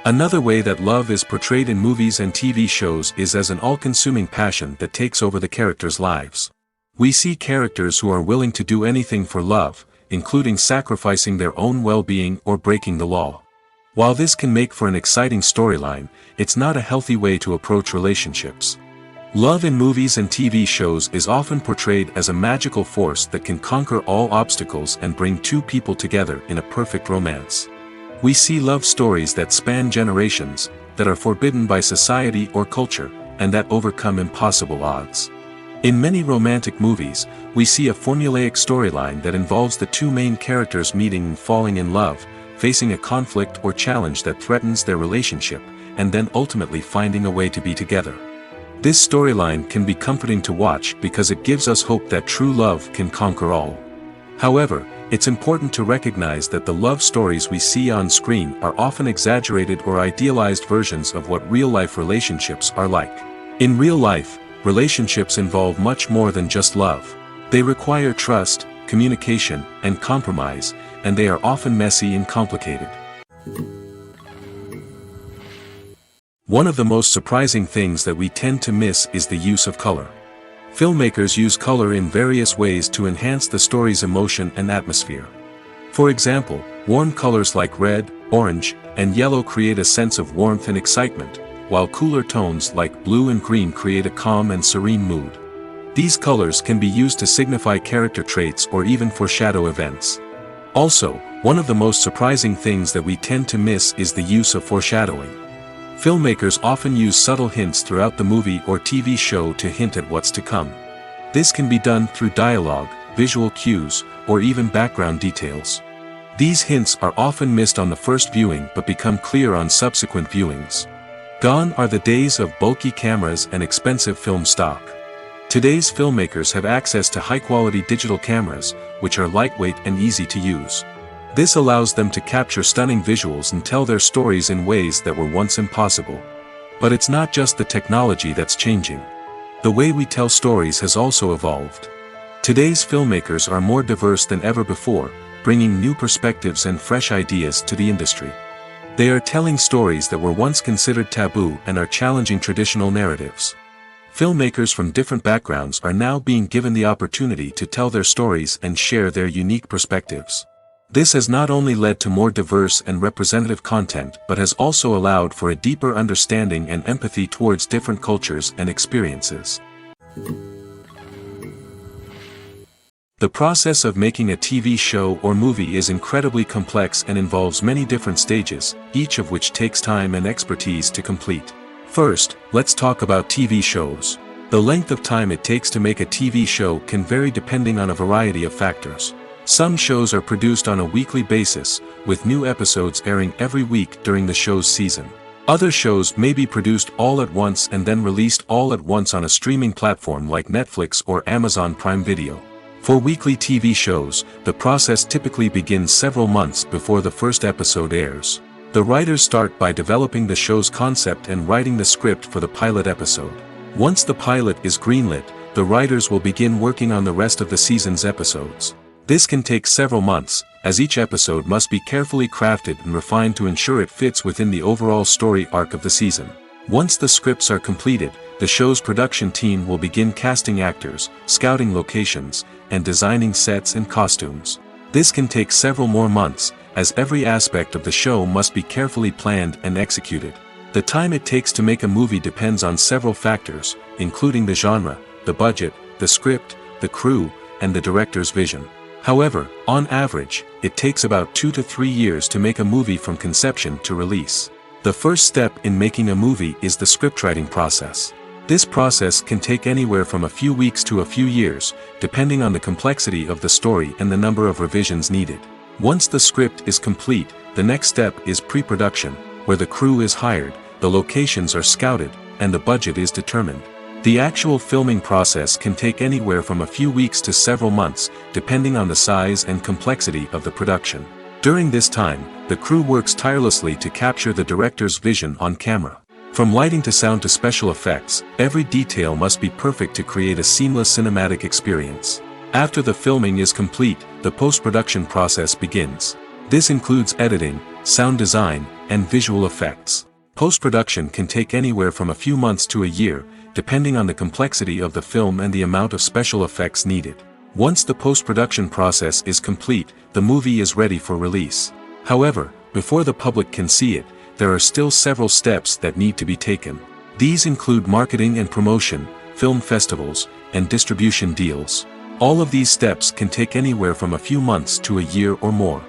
[SPEAKER 1] Another way that love is portrayed in movies and TV shows is as an all-consuming passion that takes over the characters' lives. We see characters who are willing to do anything for love, including sacrificing their own well-being or breaking the law. While this can make for an exciting storyline, it's not a healthy way to approach relationships. Love in movies and TV shows is often portrayed as a magical force that can conquer all obstacles and bring two people together in a perfect romance. We see love stories that span generations, that are forbidden by society or culture, and that overcome impossible odds. In many romantic movies, we see a formulaic storyline that involves the two main characters meeting and falling in love, facing a conflict or challenge that threatens their relationship, and then ultimately finding a way to be together. This storyline can be comforting to watch because it gives us hope that true love can conquer all. However, It's important to recognize that the love stories we see on screen are often exaggerated or idealized versions of what real-life relationships are like. In real life, relationships involve much more than just love. They require trust, communication, and compromise, and they are often messy and complicated. One of the most surprising things that we tend to miss is the use of color. Filmmakers use color in various ways to enhance the story's emotion and atmosphere. For example, warm colors like red, orange, and yellow create a sense of warmth and excitement, while cooler tones like blue and green create a calm and serene mood. These colors can be used to signify character traits or even foreshadow events. Also, one of the most surprising things that we tend to miss is the use of foreshadowing. Filmmakers often use subtle hints throughout the movie or TV show to hint at what's to come. This can be done through dialogue, visual cues, or even background details. These hints are often missed on the first viewing but become clear on subsequent viewings. Gone are the days of bulky cameras and expensive film stock. Today's filmmakers have access to high-quality digital cameras, which are lightweight and easy to use. This allows them to capture stunning visuals and tell their stories in ways that were once impossible. But it's not just the technology that's changing. The way we tell stories has also evolved. Today's filmmakers are more diverse than ever before, bringing new perspectives and fresh ideas to the industry. They are telling stories that were once considered taboo and are challenging traditional narratives. Filmmakers from different backgrounds are now being given the opportunity to tell their stories and share their unique perspectives. This has not only led to more diverse and representative content but has also allowed for a deeper understanding and empathy towards different cultures and experiences. The process of making a TV show or movie is incredibly complex and involves many different stages, each of which takes time and expertise to complete. First, let's talk about TV shows. The length of time it takes to make a TV show can vary depending on a variety of factors. Some shows are produced on a weekly basis, with new episodes airing every week during the show's season. Other shows may be produced all at once and then released all at once on a streaming platform like Netflix or Amazon Prime Video. For weekly TV shows, the process typically begins several months before the first episode airs. The writers start by developing the show's concept and writing the script for the pilot episode. Once the pilot is greenlit, the writers will begin working on the rest of the season's episodes. This can take several months, as each episode must be carefully crafted and refined to ensure it fits within the overall story arc of the season. Once the scripts are completed, the show's production team will begin casting actors, scouting locations, and designing sets and costumes. This can take several more months, as every aspect of the show must be carefully planned and executed. The time it takes to make a movie depends on several factors, including the genre, the budget, the script, the crew, and the director's vision. However, on average, it takes about 2 to 3 years to make a movie from conception to release. The first step in making a movie is the scriptwriting process. This process can take anywhere from a few weeks to a few years, depending on the complexity of the story and the number of revisions needed. Once the script is complete, the next step is pre-production, where the crew is hired, the locations are scouted, and the budget is determined. The actual filming process can take anywhere from a few weeks to several months, depending on the size and complexity of the production. During this time, the crew works tirelessly to capture the director's vision on camera. From lighting to sound to special effects, every detail must be perfect to create a seamless cinematic experience. After the filming is complete, the post-production process begins. This includes editing, sound design, and visual effects. Post-production can take anywhere from a few months to a year, depending on the complexity of the film and the amount of special effects needed. Once the post-production process is complete, the movie is ready for release. However, before the public can see it, there are still several steps that need to be taken. These include marketing and promotion, film festivals, and distribution deals. All of these steps can take anywhere from a few months to a year or more.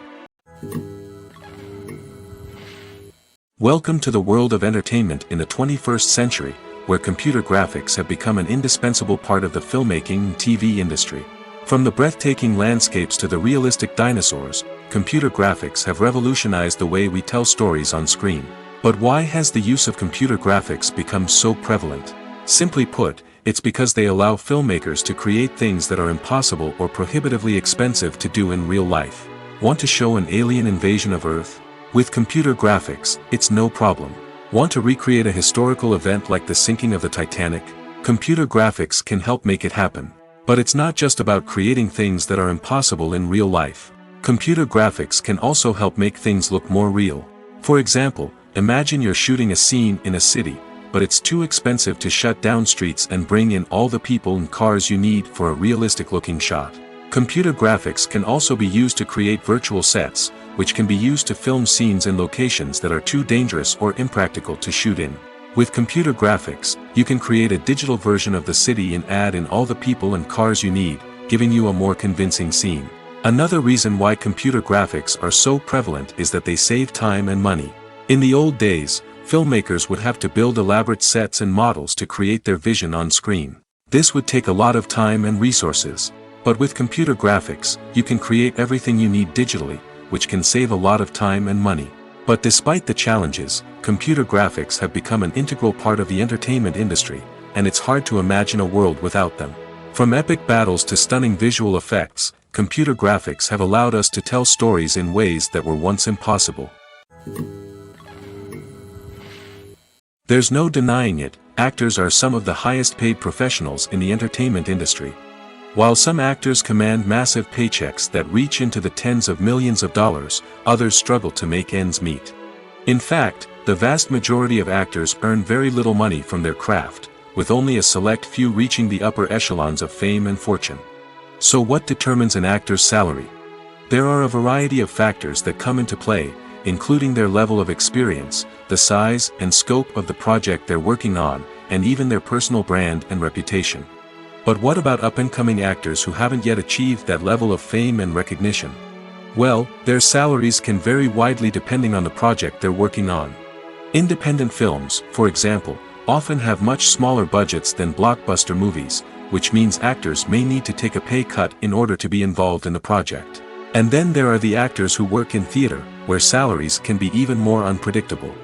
[SPEAKER 1] Welcome to the world of entertainment in the 21st century, where computer graphics have become an indispensable part of the filmmaking and TV industry. From the breathtaking landscapes to the realistic dinosaurs, computer graphics have revolutionized the way we tell stories on screen. But why has the use of computer graphics become so prevalent? Simply put, it's because they allow filmmakers to create things that are impossible or prohibitively expensive to do in real life. Want to show an alien invasion of Earth? With computer graphics, it's no problem. Want to recreate a historical event like the sinking of the Titanic? Computer graphics can help make it happen. But it's not just about creating things that are impossible in real life. Computer graphics can also help make things look more real. For example, imagine you're shooting a scene in a city, but it's too expensive to shut down streets and bring in all the people and cars you need for a realistic-looking shot. Computer graphics can also be used to create virtual sets, which can be used to film scenes in locations that are too dangerous or impractical to shoot in. With computer graphics, you can create a digital version of the city and add in all the people and cars you need, giving you a more convincing scene. Another reason why computer graphics are so prevalent is that they save time and money. In the old days, filmmakers would have to build elaborate sets and models to create their vision on screen. This would take a lot of time and resources. But with computer graphics, you can create everything you need digitally, which can save a lot of time and money. But despite the challenges, computer graphics have become an integral part of the entertainment industry, and it's hard to imagine a world without them. From epic battles to stunning visual effects, computer graphics have allowed us to tell stories in ways that were once impossible. There's no denying it, actors are some of the highest paid professionals in the entertainment industry. While some actors command massive paychecks that reach into the tens of millions of dollars, others struggle to make ends meet. In fact, the vast majority of actors earn very little money from their craft, with only a select few reaching the upper echelons of fame and fortune. So what determines an actor's salary? There are a variety of factors that come into play, including their level of experience, the size and scope of the project they're working on, and even their personal brand and reputation. But what about up-and-coming actors who haven't yet achieved that level of fame and recognition? Well, their salaries can vary widely depending on the project they're working on. Independent films, for example, often have much smaller budgets than blockbuster movies, which means actors may need to take a pay cut in order to be involved in the project. And then there are the actors who work in theater, where salaries can be even more unpredictable.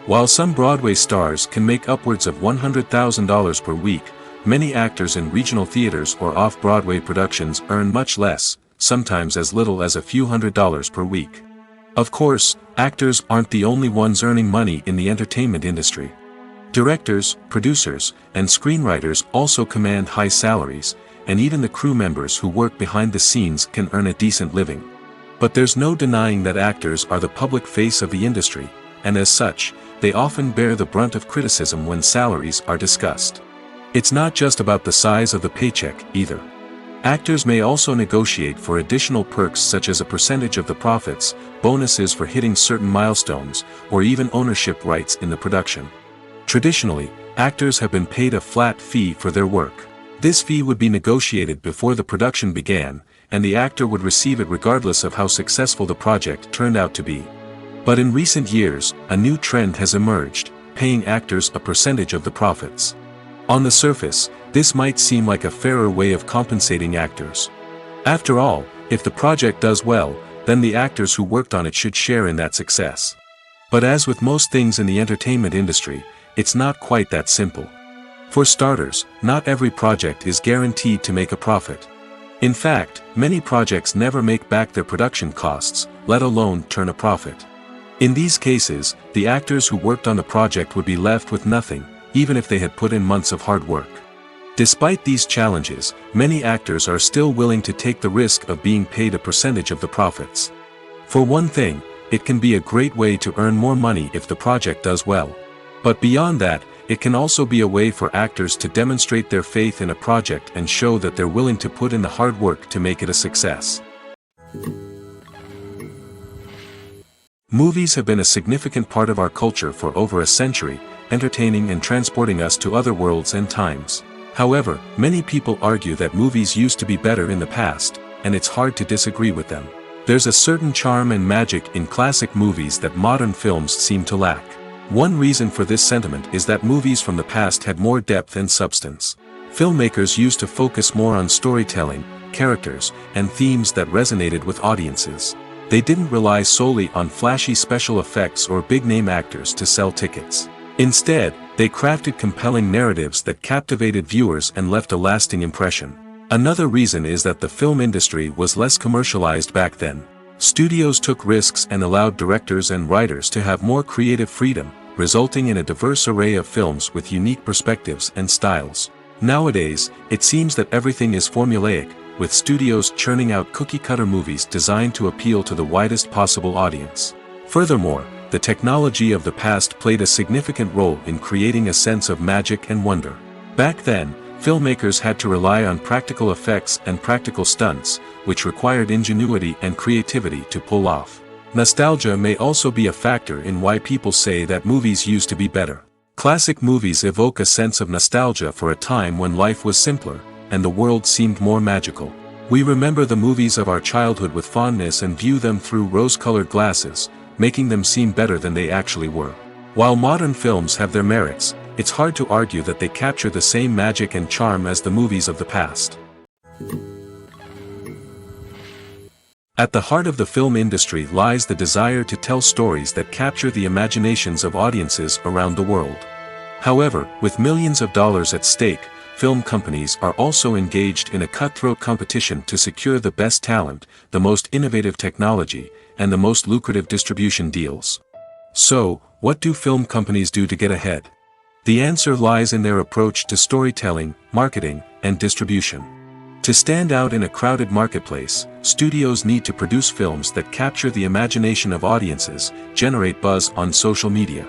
[SPEAKER 1] While some Broadway stars can make upwards of $100,000 per week, many actors in regional theaters or off-Broadway productions earn much less, sometimes as little as a few $100s per week. Of course, actors aren't the only ones earning money in the entertainment industry. Directors, producers, and screenwriters also command high salaries, and even the crew members who work behind the scenes can earn a decent living. But there's no denying that actors are the public face of the industry, and as such, they often bear the brunt of criticism when salaries are discussed. It's not just about the size of the paycheck, either. Actors may also negotiate for additional perks such as a percentage of the profits, bonuses for hitting certain milestones, or even ownership rights in the production. Traditionally, actors have been paid a flat fee for their work. This fee would be negotiated before the production began, and the actor would receive it regardless of how successful the project turned out to be. But in recent years, a new trend has emerged, paying actors a percentage of the profits. On the surface, this might seem like a fairer way of compensating actors. After all, if the project does well, then the actors who worked on it should share in that success. But as with most things in the entertainment industry, it's not quite that simple. For starters, not every project is guaranteed to make a profit. In fact, many projects never make back their production costs, let alone turn a profit. In these cases, the actors who worked on the project would be left with nothing, even if they had put in months of hard work. Despite these challenges, many actors are still willing to take the risk of being paid a percentage of the profits. For one thing, it can be a great way to earn more money if the project does well. But beyond that, it can also be a way for actors to demonstrate their faith in a project and show that they're willing to put in the hard work to make it a success. Movies have been a significant part of our culture for over a century, entertaining and transporting us to other worlds and times. However, many people argue that movies used to be better in the past, and it's hard to disagree with them. There's a certain charm and magic in classic movies that modern films seem to lack. One reason for this sentiment is that movies from the past had more depth and substance. Filmmakers used to focus more on storytelling, characters, and themes that resonated with audiences. They didn't rely solely on flashy special effects or big-name actors to sell tickets. Instead, They crafted compelling narratives that captivated viewers and left a lasting impression. Another reason is that the film industry was less commercialized back then. Studios took risks and allowed directors and writers to have more creative freedom, resulting in a diverse array of films with unique perspectives and styles. Nowadays, it seems that everything is formulaic, with studios churning out cookie-cutter movies designed to appeal to the widest possible audience. Furthermore, the technology of the past played a significant role in creating a sense of magic and wonder. Back then, filmmakers had to rely on practical effects and practical stunts, which required ingenuity and creativity to pull off. Nostalgia may also be a factor in why people say that movies used to be better. Classic movies evoke a sense of nostalgia for a time when life was simpler, and the world seemed more magical. We remember the movies of our childhood with fondness and view them through rose-colored glasses, making them seem better than they actually were. While modern films have their merits, it's hard to argue that they capture the same magic and charm as the movies of the past. At the heart of the film industry lies the desire to tell stories that capture the imaginations of audiences around the world. However, with millions of dollars at stake, film companies are also engaged in a cutthroat competition to secure the best talent, the most innovative technology, and the most lucrative distribution deals. So, what do film companies do to get ahead? The answer lies in their approach to storytelling, marketing, and distribution. To stand out in a crowded marketplace, studios need to produce films that capture the imagination of audiences, generate buzz on social media.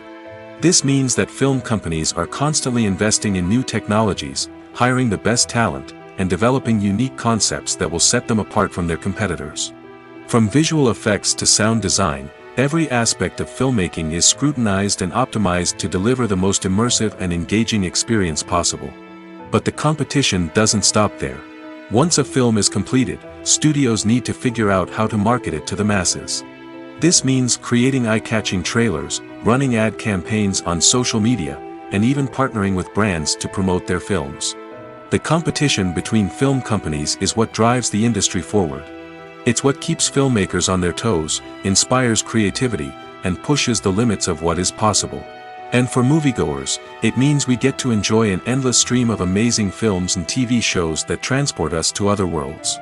[SPEAKER 1] This means that film companies are constantly investing in new technologies, hiring the best talent, and developing unique concepts that will set them apart from their competitors. From visual effects to sound design, every aspect of filmmaking is scrutinized and optimized to deliver the most immersive and engaging experience possible. But the competition doesn't stop there. Once a film is completed, studios need to figure out how to market it to the masses. This means creating eye-catching trailers, running ad campaigns on social media, and even partnering with brands to promote their films. The competition between film companies is what drives the industry forward. It's what keeps filmmakers on their toes, inspires creativity, and pushes the limits of what is possible. And for moviegoers, it means we get to enjoy an endless stream of amazing films and TV shows that transport us to other worlds.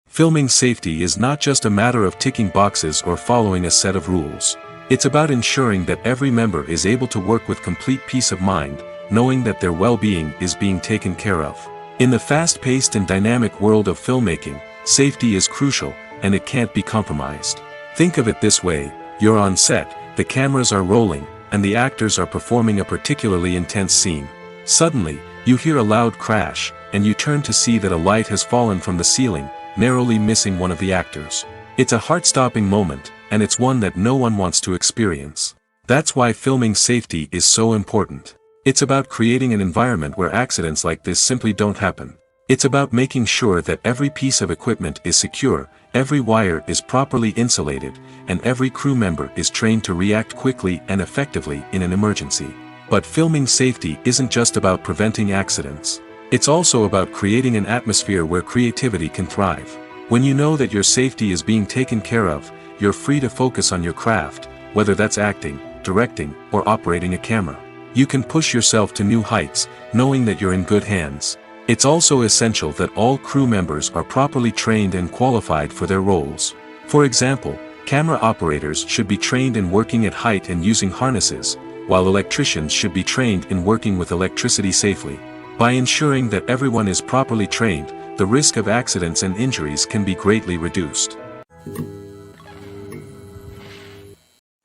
[SPEAKER 1] Filming safety is not just a matter of ticking boxes or following a set of rules. It's about ensuring that every member is able to work with complete peace of mind, knowing that their well-being is being taken care of. In the fast-paced and dynamic world of filmmaking, safety is crucial, and it can't be compromised. Think of it this way: you're on set, the cameras are rolling, and the actors are performing a particularly intense scene. Suddenly, you hear a loud crash, and you turn to see that a light has fallen from the ceiling, narrowly missing one of the actors. It's a heart-stopping moment, and it's one that no one wants to experience. That's why filming safety is so important. It's about creating an environment where accidents like this simply don't happen. It's about making sure that every piece of equipment is secure, every wire is properly insulated, and every crew member is trained to react quickly and effectively in an emergency. But filming safety isn't just about preventing accidents. It's also about creating an atmosphere where creativity can thrive. When you know that your safety is being taken care of, you're free to focus on your craft, whether that's acting, directing, or operating a camera. You can push yourself to new heights, knowing that you're in good hands. It's also essential that all crew members are properly trained and qualified for their roles. For example, camera operators should be trained in working at height and using harnesses, while electricians should be trained in working with electricity safely. By ensuring that everyone is properly trained, the risk of accidents and injuries can be greatly reduced.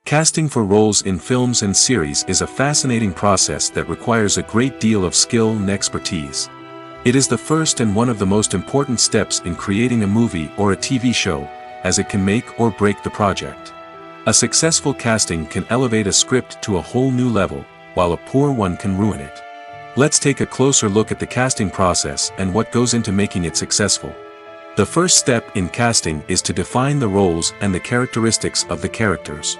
[SPEAKER 1] Casting for roles in films and series is a fascinating process that requires a great deal of skill and expertise. It is the first and one of the most important steps in creating a movie or a TV show, as it can make or break the project. A successful casting can elevate a script to a whole new level, while a poor one can ruin it. Let's take a closer look at the casting process and what goes into making it successful. The first step in casting is to define the roles and the characteristics of the characters.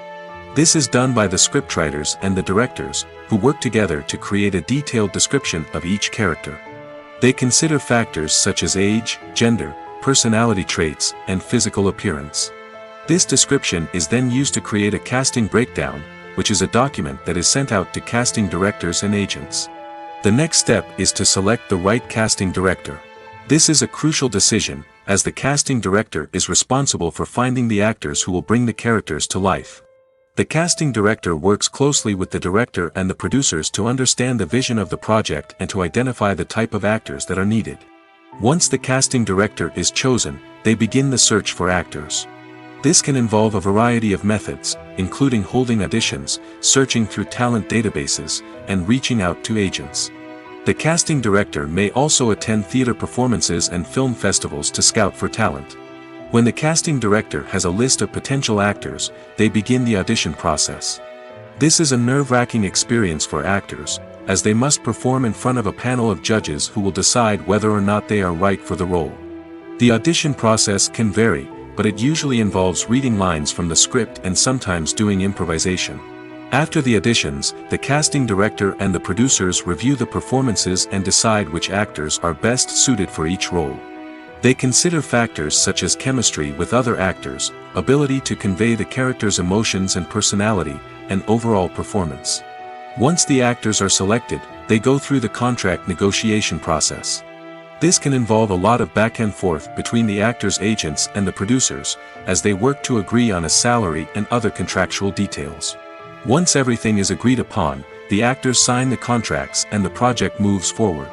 [SPEAKER 1] This is done by the scriptwriters and the directors, who work together to create a detailed description of each character. They consider factors such as age, gender, personality traits, and physical appearance. This description is then used to create a casting breakdown, which is a document that is sent out to casting directors and agents. The next step is to select the right casting director. This is a crucial decision, as the casting director is responsible for finding the actors who will bring the characters to life. The casting director works closely with the director and the producers to understand the vision of the project and to identify the type of actors that are needed. Once the casting director is chosen, they begin the search for actors. This can involve a variety of methods, including holding auditions, searching through talent databases, and reaching out to agents. The casting director may also attend theater performances and film festivals to scout for talent. When the casting director has a list of potential actors, they begin the audition process. This is a nerve-wracking experience for actors, as they must perform in front of a panel of judges who will decide whether or not they are right for the role. The audition process can vary, but it usually involves reading lines from the script and sometimes doing improvisation. After the auditions, the casting director and the producers review the performances and decide which actors are best suited for each role. They consider factors such as chemistry with other actors, ability to convey the character's emotions and personality, and overall performance. Once the actors are selected, they go through the contract negotiation process. This can involve a lot of back and forth between the actors' agents and the producers, as they work to agree on a salary and other contractual details. Once everything is agreed upon, the actors sign the contracts and the project moves forward.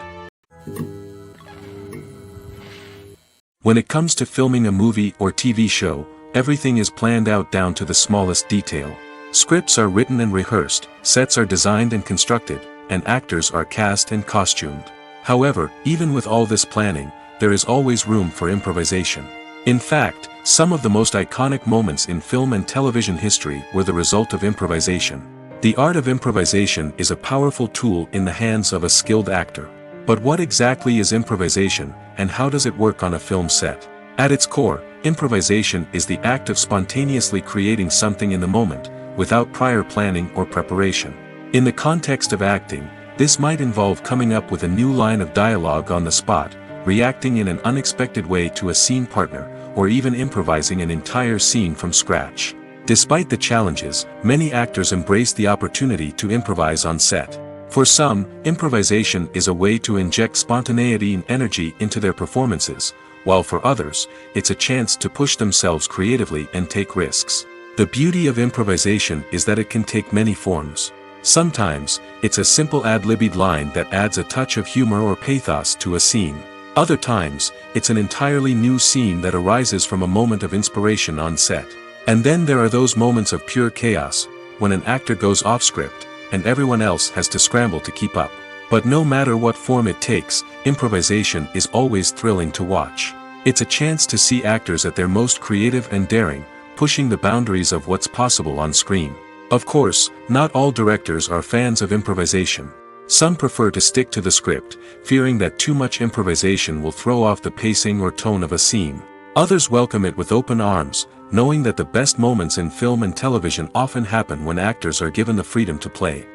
[SPEAKER 1] When it comes to filming a movie or TV show, everything is planned out down to the smallest detail. Scripts are written and rehearsed, sets are designed and constructed, and actors are cast and costumed. However, even with all this planning, there is always room for improvisation. In fact, some of the most iconic moments in film and television history were the result of improvisation. The art of improvisation is a powerful tool in the hands of a skilled actor. But what exactly is improvisation, and how does it work on a film set? At its core, improvisation is the act of spontaneously creating something in the moment, without prior planning or preparation. In the context of acting, this might involve coming up with a new line of dialogue on the spot, reacting in an unexpected way to a scene partner, or even improvising an entire scene from scratch. Despite the challenges, many actors embrace the opportunity to improvise on set. For some, improvisation is a way to inject spontaneity and energy into their performances, while for others, it's a chance to push themselves creatively and take risks. The beauty of improvisation is that it can take many forms. Sometimes, it's a simple ad-libbed line that adds a touch of humor or pathos to a scene. Other times, it's an entirely new scene that arises from a moment of inspiration on set. And then there are those moments of pure chaos, when an actor goes off script, and everyone else has to scramble to keep up. But no matter what form it takes, improvisation is always thrilling to watch. It's a chance to see actors at their most creative and daring, pushing the boundaries of what's possible on screen. Of course, not all directors are fans of improvisation. Some prefer to stick to the script, fearing that too much improvisation will throw off the pacing or tone of a scene. Others welcome it with open arms, knowing that the best moments in film and television often happen when actors are given the freedom to play.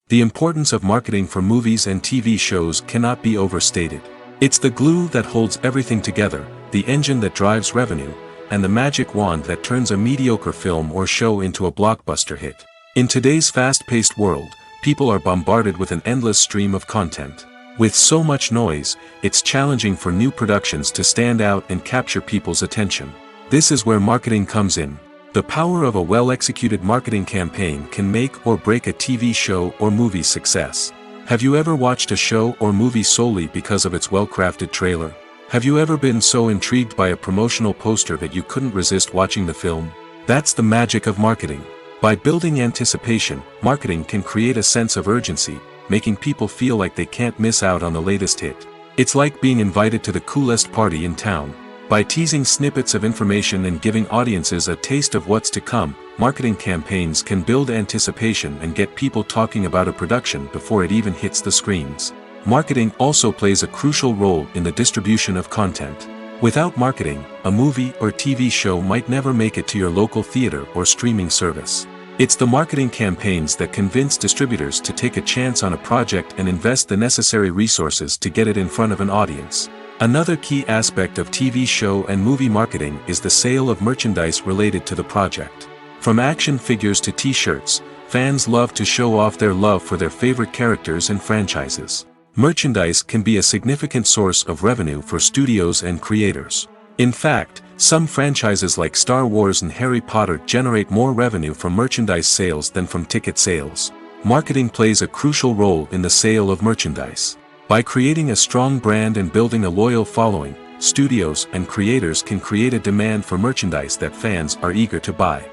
[SPEAKER 1] The importance of marketing for movies and TV shows cannot be overstated. It's the glue that holds everything together, the engine that drives revenue, and the magic wand that turns a mediocre film or show into a blockbuster hit. In today's fast-paced world, people are bombarded with an endless stream of content. With so much noise, it's challenging for new productions to stand out and capture people's attention. This is where marketing comes in. The power of a well-executed marketing campaign can make or break a TV show or movie's success. Have you ever watched a show or movie solely because of its well-crafted trailer? Have you ever been so intrigued by a promotional poster that you couldn't resist watching the film? That's the magic of marketing. By building anticipation, marketing can create a sense of urgency, making people feel like they can't miss out on the latest hit. It's like being invited to the coolest party in town. By teasing snippets of information and giving audiences a taste of what's to come, marketing campaigns can build anticipation and get people talking about a production before it even hits the screens. Marketing also plays a crucial role in the distribution of content. Without marketing, a movie or TV show might never make it to your local theater or streaming service. It's the marketing campaigns that convince distributors to take a chance on a project and invest the necessary resources to get it in front of an audience. Another key aspect of TV show and movie marketing is the sale of merchandise related to the project. From action figures to t-shirts, fans love to show off their love for their favorite characters and franchises. Merchandise can be a significant source of revenue for studios and creators. In fact, some franchises like Star Wars and Harry Potter generate more revenue from merchandise sales than from ticket sales. Marketing plays a crucial role in the sale of merchandise. By creating a strong brand and building a loyal following, studios and creators can create a demand for merchandise that fans are eager to buy.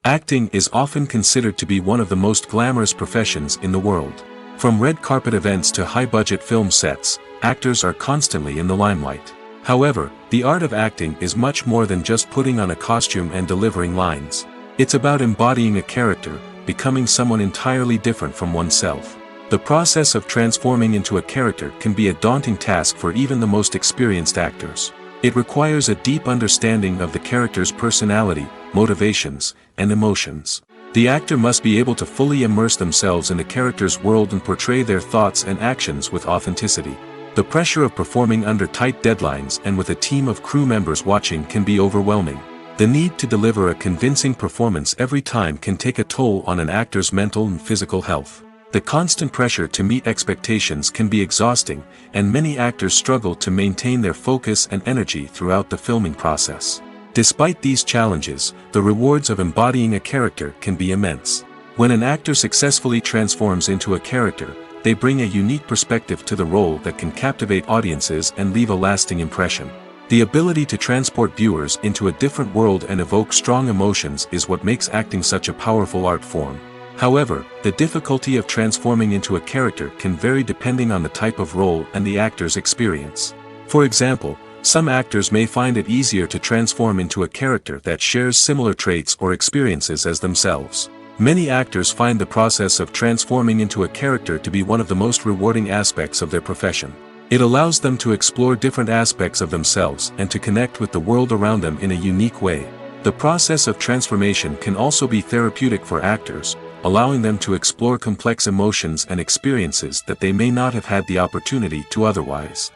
[SPEAKER 1] Acting is often considered to be one of the most glamorous professions in the world. From red carpet events to high-budget film sets, actors are constantly in the limelight. However, the art of acting is much more than just putting on a costume and delivering lines. It's about embodying a character, becoming someone entirely different from oneself. The process of transforming into a character can be a daunting task for even the most experienced actors. It requires a deep understanding of the character's personality, motivations, and emotions. The actor must be able to fully immerse themselves in the character's world and portray their thoughts and actions with authenticity. The pressure of performing under tight deadlines and with a team of crew members watching can be overwhelming. The need to deliver a convincing performance every time can take a toll on an actor's mental and physical health. The constant pressure to meet expectations can be exhausting, and many actors struggle to maintain their focus and energy throughout the filming process. Despite these challenges, the rewards of embodying a character can be immense. When an actor successfully transforms into a character, they bring a unique perspective to the role that can captivate audiences and leave a lasting impression. The ability to transport viewers into a different world and evoke strong emotions is what makes acting such a powerful art form. However, the difficulty of transforming into a character can vary depending on the type of role and the actor's experience. For example, some actors may find it easier to transform into a character that shares similar traits or experiences as themselves. Many actors find the process of transforming into a character to be one of the most rewarding aspects of their profession. It allows them to explore different aspects of themselves and to connect with the world around them in a unique way. The process of transformation can also be therapeutic for actors, allowing them to explore complex emotions and experiences that they may not have had the opportunity to otherwise.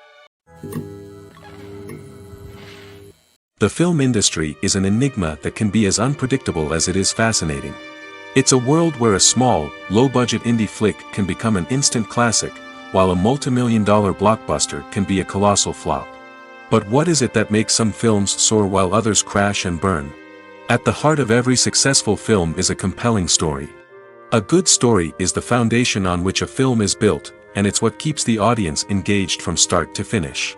[SPEAKER 1] The film industry is an enigma that can be as unpredictable as it is fascinating. It's a world where a small, low-budget indie flick can become an instant classic, while a multi-million-dollar blockbuster can be a colossal flop. But what is it that makes some films soar while others crash and burn? At the heart of every successful film is a compelling story. A good story is the foundation on which a film is built, and it's what keeps the audience engaged from start to finish.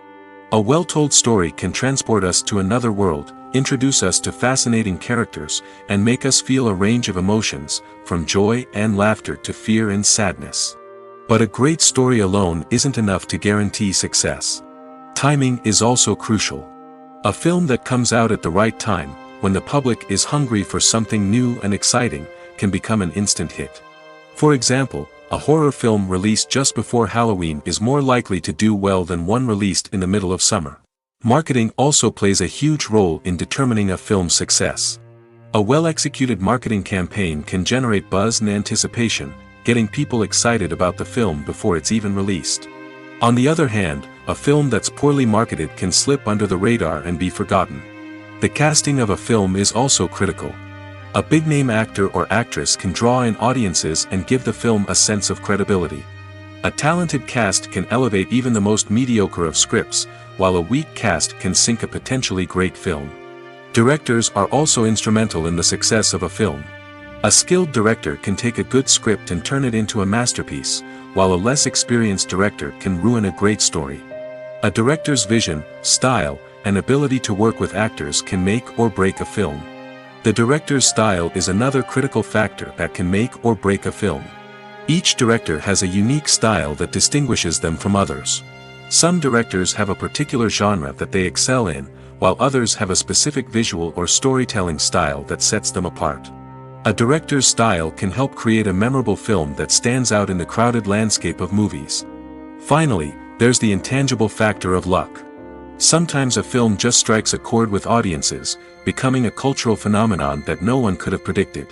[SPEAKER 1] A well-told story can transport us to another world, introduce us to fascinating characters, and make us feel a range of emotions, from joy and laughter to fear and sadness. But a great story alone isn't enough to guarantee success. Timing is also crucial. A film that comes out at the right time, when the public is hungry for something new and exciting, can become an instant hit. For example, a horror film released just before Halloween is more likely to do well than one released in the middle of summer. Marketing also plays a huge role in determining a film's success. A well-executed marketing campaign can generate buzz and anticipation, getting people excited about the film before it's even released. On the other hand, a film that's poorly marketed can slip under the radar and be forgotten. The casting of a film is also critical. A big-name actor or actress can draw in audiences and give the film a sense of credibility. A talented cast can elevate even the most mediocre of scripts, while a weak cast can sink a potentially great film. Directors are also instrumental in the success of a film. A skilled director can take a good script and turn it into a masterpiece, while a less experienced director can ruin a great story. A director's vision, style, and ability to work with actors can make or break a film. The director's style is another critical factor that can make or break a film. Each director has a unique style that distinguishes them from others. Some directors have a particular genre that they excel in, while others have a specific visual or storytelling style that sets them apart. A director's style can help create a memorable film that stands out in the crowded landscape of movies. Finally, there's the intangible factor of luck. Sometimes a film just strikes a chord with audiences, becoming a cultural phenomenon that no one could have predicted.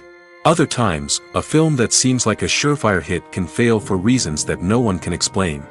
[SPEAKER 1] Other times, a film that seems like a surefire hit can fail for reasons that no one can explain.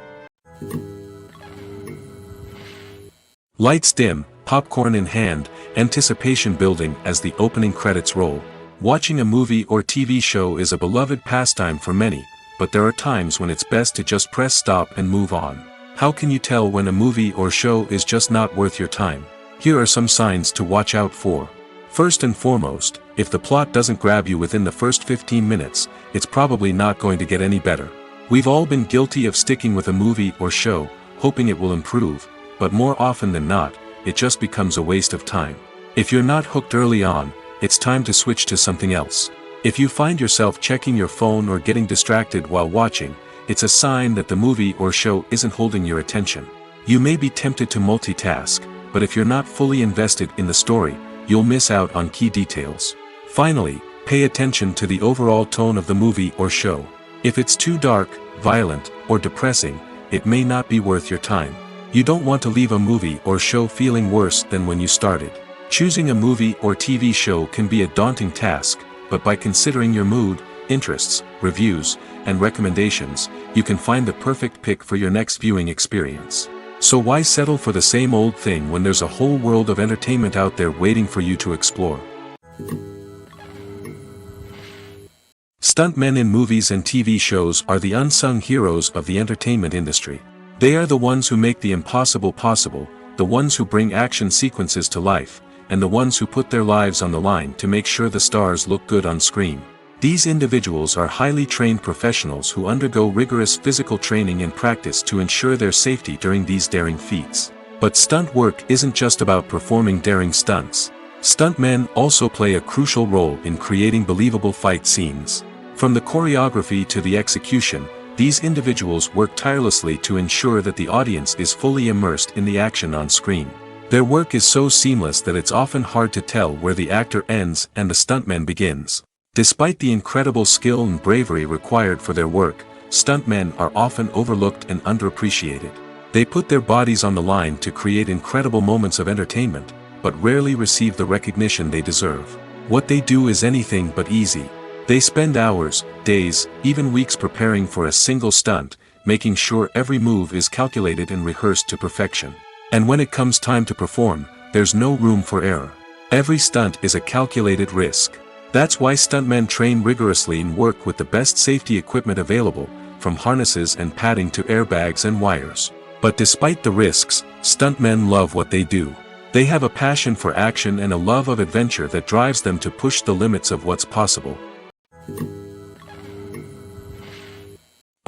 [SPEAKER 1] Lights dim, popcorn in hand, anticipation building as the opening credits roll. Watching a movie or TV show is a beloved pastime for many, but there are times when it's best to just press stop and move on. How can you tell when a movie or show is just not worth your time? Here are some signs to watch out for. First and foremost, if the plot doesn't grab you within the first 15 minutes, it's probably not going to get any better. We've all been guilty of sticking with a movie or show, hoping it will improve, but more often than not, it just becomes a waste of time. If you're not hooked early on, it's time to switch to something else. If you find yourself checking your phone or getting distracted while watching, it's a sign that the movie or show isn't holding your attention. You may be tempted to multitask, but if you're not fully invested in the story, you'll miss out on key details. Finally, pay attention to the overall tone of the movie or show. If it's too dark, violent, or depressing, it may not be worth your time. You don't want to leave a movie or show feeling worse than when you started. Choosing a movie or TV show can be a daunting task, but by considering your mood, interests, reviews, and recommendations, you can find the perfect pick for your next viewing experience. So why settle for the same old thing when there's a whole world of entertainment out there waiting for you to explore? Stuntmen in movies and TV shows are the unsung heroes of the entertainment industry. They are the ones who make the impossible possible, the ones who bring action sequences to life, and the ones who put their lives on the line to make sure the stars look good on screen. These individuals are highly trained professionals who undergo rigorous physical training and practice to ensure their safety during these daring feats. But stunt work isn't just about performing daring stunts. Stuntmen also play a crucial role in creating believable fight scenes. From the choreography to the execution, these individuals work tirelessly to ensure that the audience is fully immersed in the action on screen. Their work is so seamless that it's often hard to tell where the actor ends and the stuntman begins. Despite the incredible skill and bravery required for their work, stuntmen are often overlooked and underappreciated. They put their bodies on the line to create incredible moments of entertainment, but rarely receive the recognition they deserve. What they do is anything but easy. They spend hours, days, even weeks preparing for a single stunt, making sure every move is calculated and rehearsed to perfection. And when it comes time to perform, there's no room for error. Every stunt is a calculated risk. That's why stuntmen train rigorously and work with the best safety equipment available, from harnesses and padding to airbags and wires. But despite the risks, stuntmen love what they do. They have a passion for action and a love of adventure that drives them to push the limits of what's possible.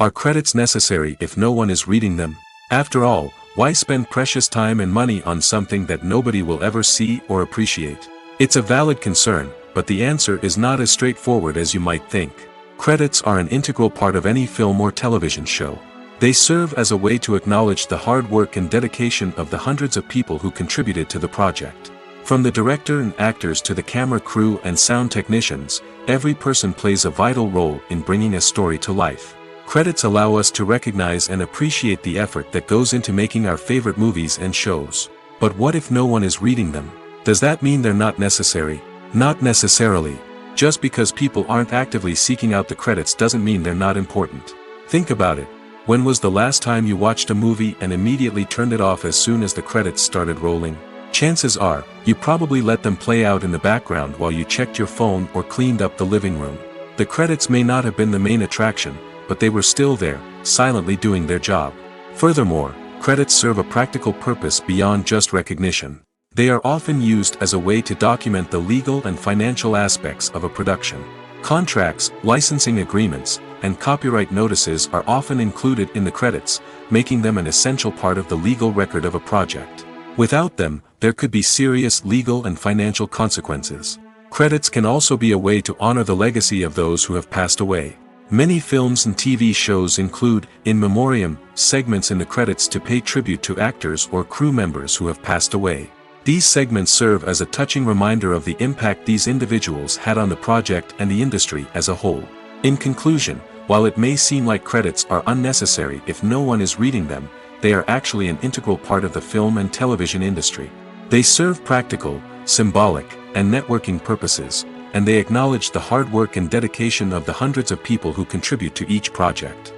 [SPEAKER 1] Are credits necessary if no one is reading them? After all, why spend precious time and money on something that nobody will ever see or appreciate? It's a valid concern, but the answer is not as straightforward as you might think. Credits are an integral part of any film or television show. They serve as a way to acknowledge the hard work and dedication of the hundreds of people who contributed to the project. From the director and actors to the camera crew and sound technicians, every person plays a vital role in bringing a story to life. Credits allow us to recognize and appreciate the effort that goes into making our favorite movies and shows. But what if no one is reading them? Does that mean they're not necessary? Not necessarily. Just because people aren't actively seeking out the credits doesn't mean they're not important. Think about it. When was the last time you watched a movie and immediately turned it off as soon as the credits started rolling? Chances are, you probably let them play out in the background while you checked your phone or cleaned up the living room. The credits may not have been the main attraction, but they were still there, silently doing their job. Furthermore, credits serve a practical purpose beyond just recognition. They are often used as a way to document the legal and financial aspects of a production. Contracts, licensing agreements, and copyright notices are often included in the credits, making them an essential part of the legal record of a project. Without them, there could be serious legal and financial consequences. Credits can also be a way to honor the legacy of those who have passed away. Many films and TV shows include, in memoriam, segments in the credits to pay tribute to actors or crew members who have passed away. These segments serve as a touching reminder of the impact these individuals had on the project and the industry as a whole. In conclusion, while it may seem like credits are unnecessary if no one is reading them, they are actually an integral part of the film and television industry. They serve practical, symbolic, and networking purposes, and they acknowledge the hard work and dedication of the hundreds of people who contribute to each project.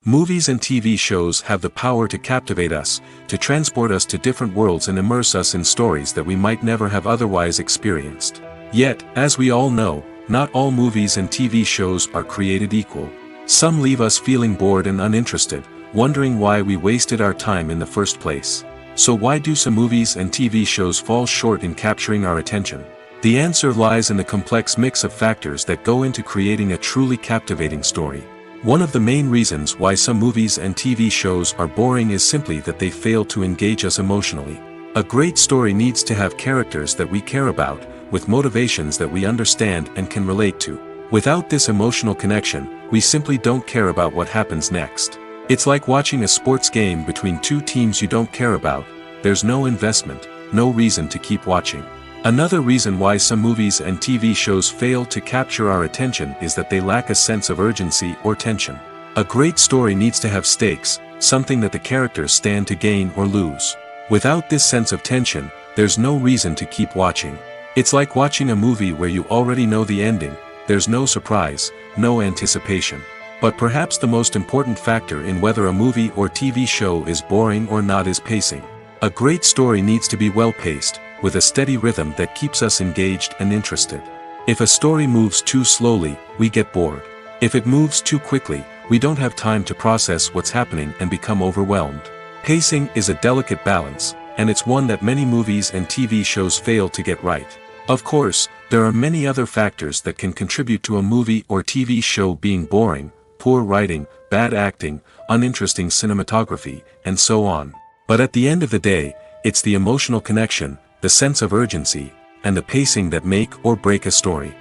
[SPEAKER 1] Movies and TV shows have the power to captivate us, to transport us to different worlds and immerse us in stories that we might never have otherwise experienced. Yet, as we all know, not all movies and TV shows are created equal. Some leave us feeling bored and uninterested, wondering why we wasted our time in the first place. So why do some movies and TV shows fall short in capturing our attention? The answer lies in the complex mix of factors that go into creating a truly captivating story. One of the main reasons why some movies and TV shows are boring is simply that they fail to engage us emotionally. A great story needs to have characters that we care about, with motivations that we understand and can relate to. Without this emotional connection, we simply don't care about what happens next. It's like watching a sports game between two teams you don't care about. There's no investment, no reason to keep watching. Another reason why some movies and TV shows fail to capture our attention is that they lack a sense of urgency or tension. A great story needs to have stakes, something that the characters stand to gain or lose. Without this sense of tension, there's no reason to keep watching. It's like watching a movie where you already know the ending. There's no surprise, no anticipation. But perhaps the most important factor in whether a movie or TV show is boring or not is pacing. A great story needs to be well-paced, with a steady rhythm that keeps us engaged and interested. If a story moves too slowly, we get bored. If it moves too quickly, we don't have time to process what's happening and become overwhelmed. Pacing is a delicate balance, and it's one that many movies and TV shows fail to get right. Of course, there are many other factors that can contribute to a movie or TV show being boring: poor writing, bad acting, uninteresting cinematography, and so on. But at the end of the day, it's the emotional connection, the sense of urgency, and the pacing that make or break a story.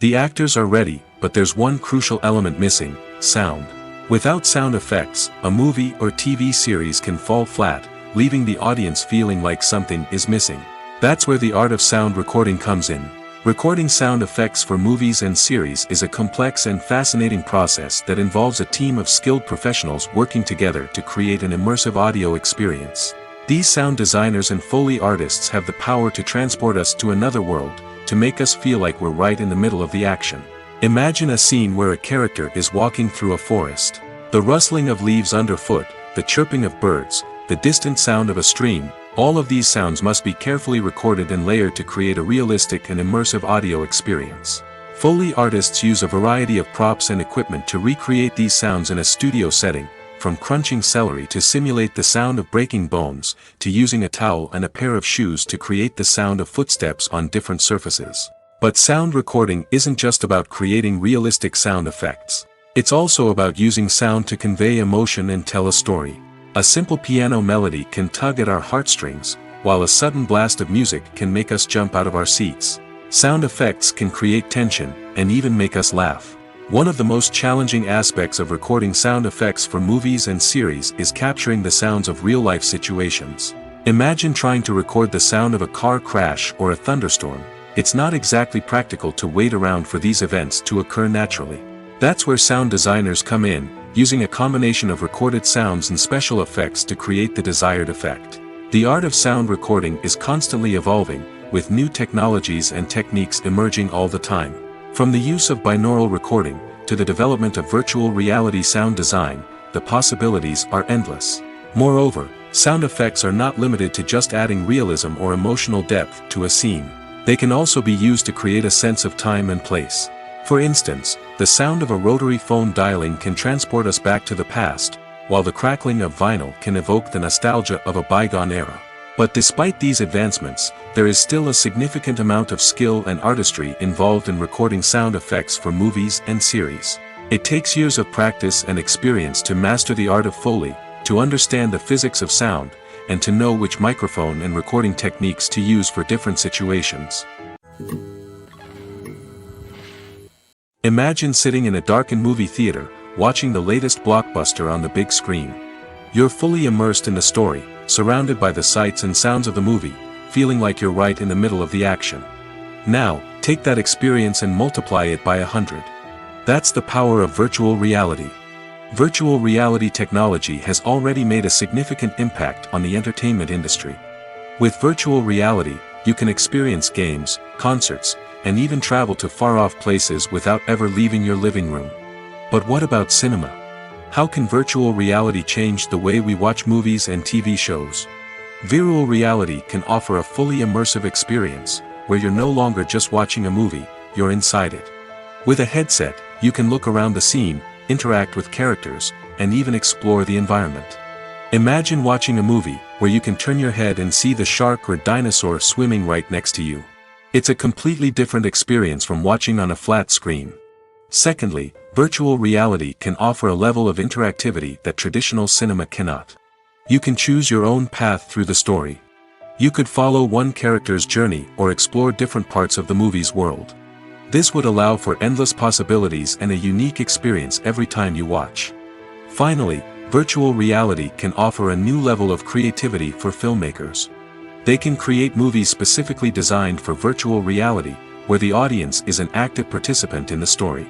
[SPEAKER 1] The actors are ready, but there's one crucial element missing: sound. Without sound effects, a movie or TV series can fall flat, leaving the audience feeling like something is missing. That's where the art of sound recording comes in. Recording sound effects for movies and series is a complex and fascinating process that involves a team of skilled professionals working together to create an immersive audio experience. These sound designers and Foley artists have the power to transport us to another world, to make us feel like we're right in the middle of the action. Imagine a scene where a character is walking through a forest. The rustling of leaves underfoot, the chirping of birds, the distant sound of a stream, all of these sounds must be carefully recorded and layered to create a realistic and immersive audio experience. Foley artists use a variety of props and equipment to recreate these sounds in a studio setting, from crunching celery to simulate the sound of breaking bones, to using a towel and a pair of shoes to create the sound of footsteps on different surfaces. But sound recording isn't just about creating realistic sound effects. It's also about using sound to convey emotion and tell a story. A simple piano melody can tug at our heartstrings, while a sudden blast of music can make us jump out of our seats. Sound effects can create tension, and even make us laugh. One of the most challenging aspects of recording sound effects for movies and series is capturing the sounds of real-life situations. Imagine trying to record the sound of a car crash or a thunderstorm. It's not exactly practical to wait around for these events to occur naturally. That's where sound designers come in, using a combination of recorded sounds and special effects to create the desired effect. The art of sound recording is constantly evolving, with new technologies and techniques emerging all the time. From the use of binaural recording, to the development of virtual reality sound design, the possibilities are endless. Moreover, sound effects are not limited to just adding realism or emotional depth to a scene. They can also be used to create a sense of time and place. For instance, the sound of a rotary phone dialing can transport us back to the past, while the crackling of vinyl can evoke the nostalgia of a bygone era. But despite these advancements, there is still a significant amount of skill and artistry involved in recording sound effects for movies and series. It takes years of practice and experience to master the art of Foley, to understand the physics of sound, and to know which microphone and recording techniques to use for different situations. Imagine sitting in a darkened movie theater, watching the latest blockbuster on the big screen. You're fully immersed in the story, surrounded by the sights and sounds of the movie, feeling like you're right in the middle of the action. Now, take that experience and multiply it by 100. That's the power of virtual reality. Virtual reality technology has already made a significant impact on the entertainment industry. With virtual reality, you can experience games, concerts, and even travel to far-off places without ever leaving your living room. But what about cinema? How can virtual reality change the way we watch movies and TV shows? Virtual reality can offer a fully immersive experience, where you're no longer just watching a movie, you're inside it. With a headset, you can look around the scene, interact with characters, and even explore the environment. Imagine watching a movie, where you can turn your head and see the shark or dinosaur swimming right next to you. It's a completely different experience from watching on a flat screen. Secondly, virtual reality can offer a level of interactivity that traditional cinema cannot. You can choose your own path through the story. You could follow one character's journey or explore different parts of the movie's world. This would allow for endless possibilities and a unique experience every time you watch. Finally, virtual reality can offer a new level of creativity for filmmakers. They can create movies specifically designed for virtual reality, where the audience is an active participant in the story.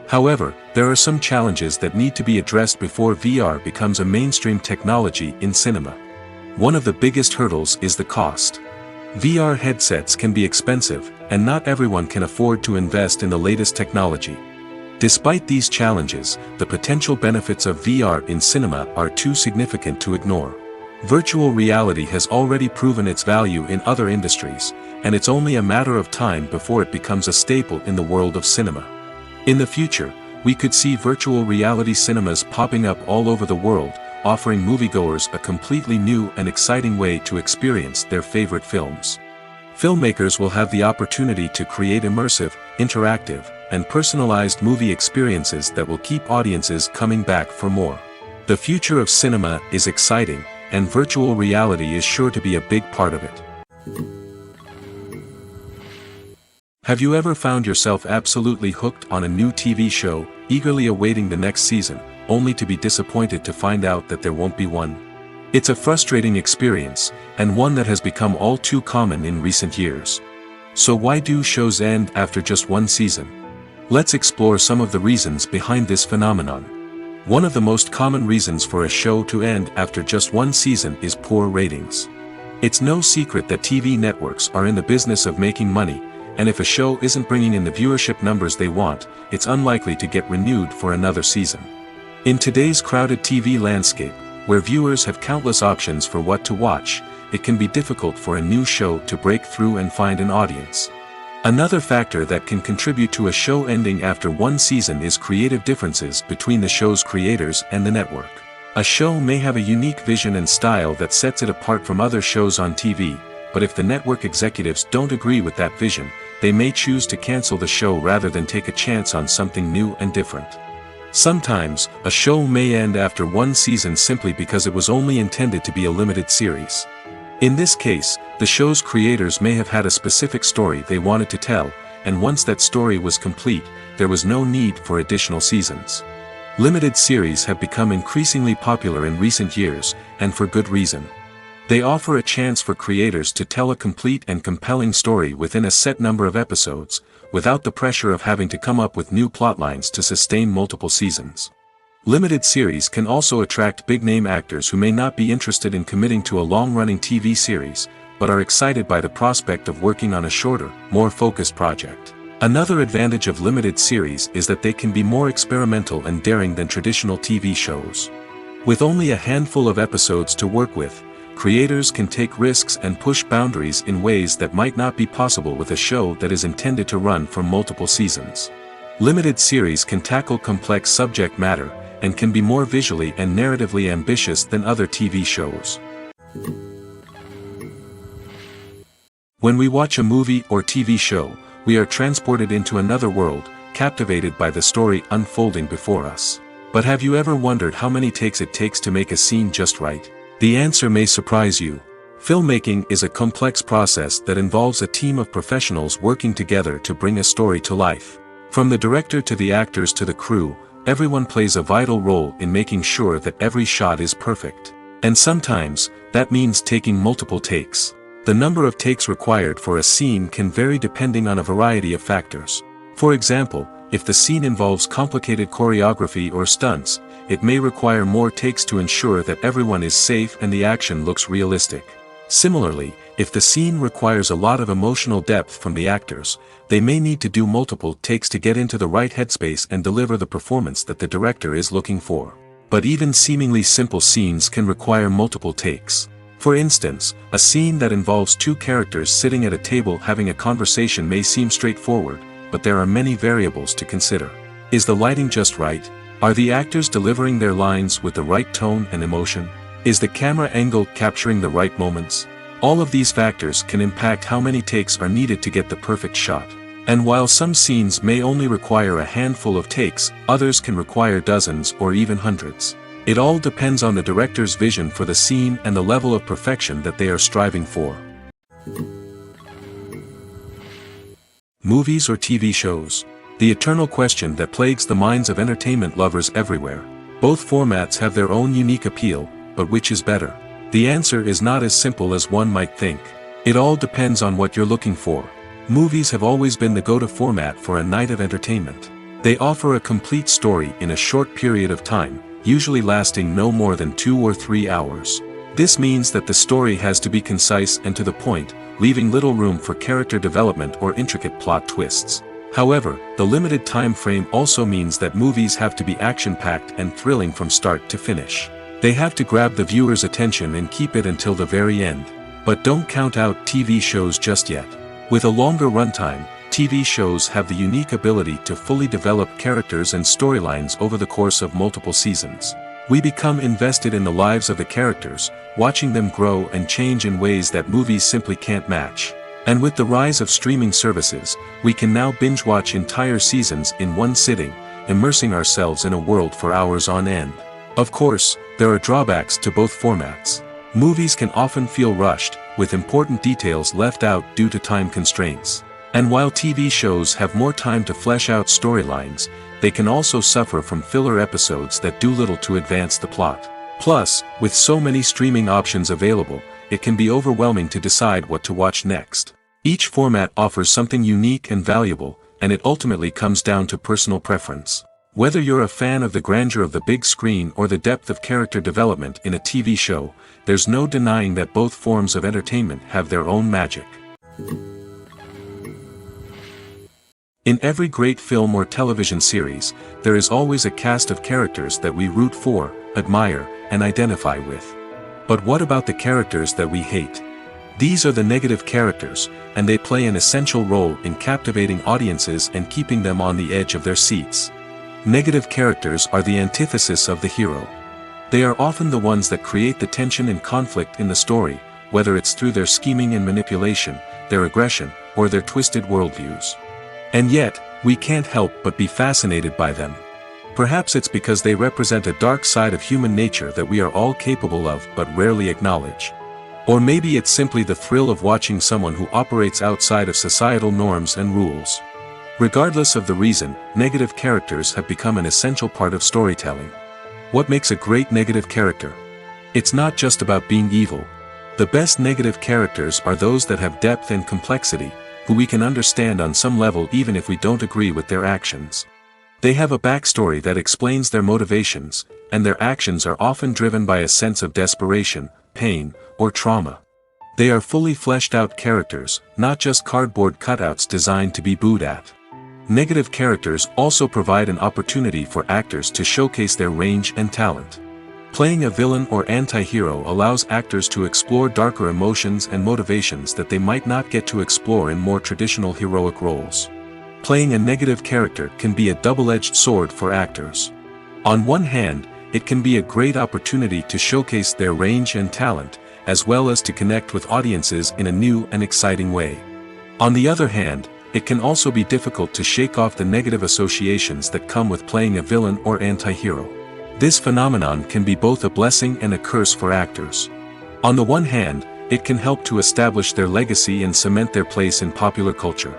[SPEAKER 1] However, there are some challenges that need to be addressed before VR becomes a mainstream technology in cinema. One of the biggest hurdles is the cost. VR headsets can be expensive, and not everyone can afford to invest in the latest technology. Despite these challenges, the potential benefits of VR in cinema are too significant to ignore. Virtual reality has already proven its value in other industries, and it's only a matter of time before it becomes a staple in the world of cinema. In the future, we could see virtual reality cinemas popping up all over the world, offering moviegoers a completely new and exciting way to experience their favorite films. Filmmakers will have the opportunity to create immersive, interactive, and personalized movie experiences that will keep audiences coming back for more. The future of cinema is exciting, and virtual reality is sure to be a big part of it. Have you ever found yourself absolutely hooked on a new TV show, eagerly awaiting the next season, only to be disappointed to find out that there won't be one? It's a frustrating experience, and one that has become all too common in recent years. So why do shows end after just one season? Let's explore some of the reasons behind this phenomenon. One of the most common reasons for a show to end after just one season is poor ratings. It's no secret that TV networks are in the business of making money, and if a show isn't bringing in the viewership numbers they want, it's unlikely to get renewed for another season. In today's crowded TV landscape, where viewers have countless options for what to watch, it can be difficult for a new show to break through and find an audience. Another factor that can contribute to a show ending after one season is creative differences between the show's creators and the network. A show may have a unique vision and style that sets it apart from other shows on TV, but if the network executives don't agree with that vision, they may choose to cancel the show rather than take a chance on something new and different. Sometimes, a show may end after one season simply because it was only intended to be a limited series. In this case, the show's creators may have had a specific story they wanted to tell, and once that story was complete, there was no need for additional seasons. Limited series have become increasingly popular in recent years, and for good reason. They offer a chance for creators to tell a complete and compelling story within a set number of episodes, without the pressure of having to come up with new plotlines to sustain multiple seasons. Limited series can also attract big-name actors who may not be interested in committing to a long-running TV series, but are excited by the prospect of working on a shorter, more focused project. Another advantage of limited series is that they can be more experimental and daring than traditional TV shows. With only a handful of episodes to work with, creators can take risks and push boundaries in ways that might not be possible with a show that is intended to run for multiple seasons. Limited series can tackle complex subject matter, and can be more visually and narratively ambitious than other TV shows. When we watch a movie or TV show, we are transported into another world, captivated by the story unfolding before us. But have you ever wondered how many takes it takes to make a scene just right? The answer may surprise you. Filmmaking is a complex process that involves a team of professionals working together to bring a story to life. From the director to the actors to the crew, everyone plays a vital role in making sure that every shot is perfect. And sometimes, that means taking multiple takes. The number of takes required for a scene can vary depending on a variety of factors. For example, if the scene involves complicated choreography or stunts, it may require more takes to ensure that everyone is safe and the action looks realistic. Similarly, If the scene requires a lot of emotional depth from the actors, they may need to do multiple takes to get into the right headspace and deliver the performance that the director is looking for. But even seemingly simple scenes can require multiple takes. For instance, a scene that involves two characters sitting at a table having a conversation may seem straightforward, but there are many variables to consider. Is the lighting just right? Are the actors delivering their lines with the right tone and emotion? Is the camera angle capturing the right moments? All of these factors can impact how many takes are needed to get the perfect shot. And while some scenes may only require a handful of takes, others can require dozens or even hundreds. It all depends on the director's vision for the scene and the level of perfection that they are striving for. Movies or TV shows? The eternal question that plagues the minds of entertainment lovers everywhere. Both formats have their own unique appeal, but which is better? The answer is not as simple as one might think. It all depends on what you're looking for. Movies have always been the go-to format for a night of entertainment. They offer a complete story in a short period of time, usually lasting no more than 2 or 3 hours. This means that the story has to be concise and to the point, leaving little room for character development or intricate plot twists. However, the limited time frame also means that movies have to be action-packed and thrilling from start to finish. They have to grab the viewer's attention and keep it until the very end. But don't count out TV shows just yet. With a longer runtime, TV shows have the unique ability to fully develop characters and storylines over the course of multiple seasons. We become invested in the lives of the characters, watching them grow and change in ways that movies simply can't match. And with the rise of streaming services, we can now binge-watch entire seasons in one sitting, immersing ourselves in a world for hours on end. Of course, there are drawbacks to both formats. Movies can often feel rushed, with important details left out due to time constraints. And while TV shows have more time to flesh out storylines, they can also suffer from filler episodes that do little to advance the plot. Plus, with so many streaming options available, it can be overwhelming to decide what to watch next. Each format offers something unique and valuable, and it ultimately comes down to personal preference. Whether you're a fan of the grandeur of the big screen or the depth of character development in a TV show, there's no denying that both forms of entertainment have their own magic. In every great film or television series, there is always a cast of characters that we root for, admire, and identify with. But what about the characters that we hate? These are the negative characters, and they play an essential role in captivating audiences and keeping them on the edge of their seats. Negative characters are the antithesis of the hero. They are often the ones that create the tension and conflict in the story, whether it's through their scheming and manipulation, their aggression, or their twisted worldviews. And yet, we can't help but be fascinated by them. Perhaps it's because they represent a dark side of human nature that we are all capable of but rarely acknowledge. Or maybe it's simply the thrill of watching someone who operates outside of societal norms and rules. Regardless of the reason, negative characters have become an essential part of storytelling. What makes a great negative character? It's not just about being evil. The best negative characters are those that have depth and complexity, who we can understand on some level even if we don't agree with their actions. They have a backstory that explains their motivations, and their actions are often driven by a sense of desperation, pain, or trauma. They are fully fleshed out characters, not just cardboard cutouts designed to be booed at. Negative characters also provide an opportunity for actors to showcase their range and talent. Playing a villain or anti-hero allows actors to explore darker emotions and motivations that they might not get to explore in more traditional heroic roles. Playing a negative character can be a double-edged sword for actors. On one hand, it can be a great opportunity to showcase their range and talent, as well as to connect with audiences in a new and exciting way. On the other hand, it can also be difficult to shake off the negative associations that come with playing a villain or anti-hero. This phenomenon can be both a blessing and a curse for actors. On the one hand, it can help to establish their legacy and cement their place in popular culture.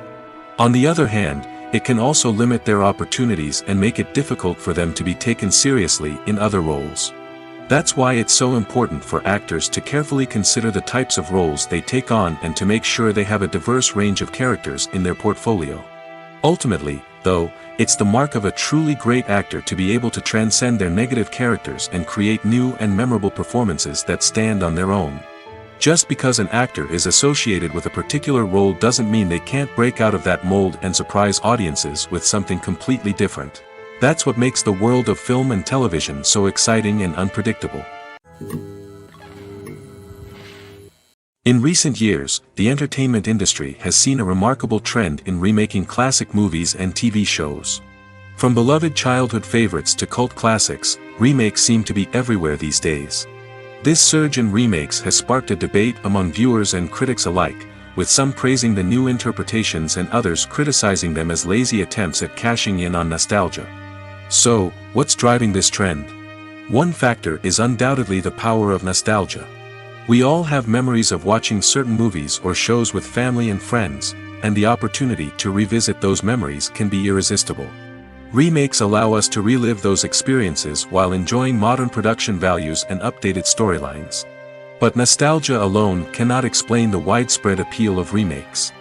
[SPEAKER 1] On the other hand, it can also limit their opportunities and make it difficult for them to be taken seriously in other roles. That's why it's so important for actors to carefully consider the types of roles they take on and to make sure they have a diverse range of characters in their portfolio. Ultimately, though, it's the mark of a truly great actor to be able to transcend their negative characters and create new and memorable performances that stand on their own. Just because an actor is associated with a particular role doesn't mean they can't break out of that mold and surprise audiences with something completely different. That's what makes the world of film and television so exciting and unpredictable. In recent years, the entertainment industry has seen a remarkable trend in remaking classic movies and TV shows. From beloved childhood favorites to cult classics, remakes seem to be everywhere these days. This surge in remakes has sparked a debate among viewers and critics alike, with some praising the new interpretations and others criticizing them as lazy attempts at cashing in on nostalgia. So, what's driving this trend? One factor is undoubtedly the power of nostalgia. We all have memories of watching certain movies or shows with family and friends, and the opportunity to revisit those memories can be irresistible. Remakes allow us to relive those experiences while enjoying modern production values and updated storylines. But nostalgia alone cannot explain the widespread appeal of remakes.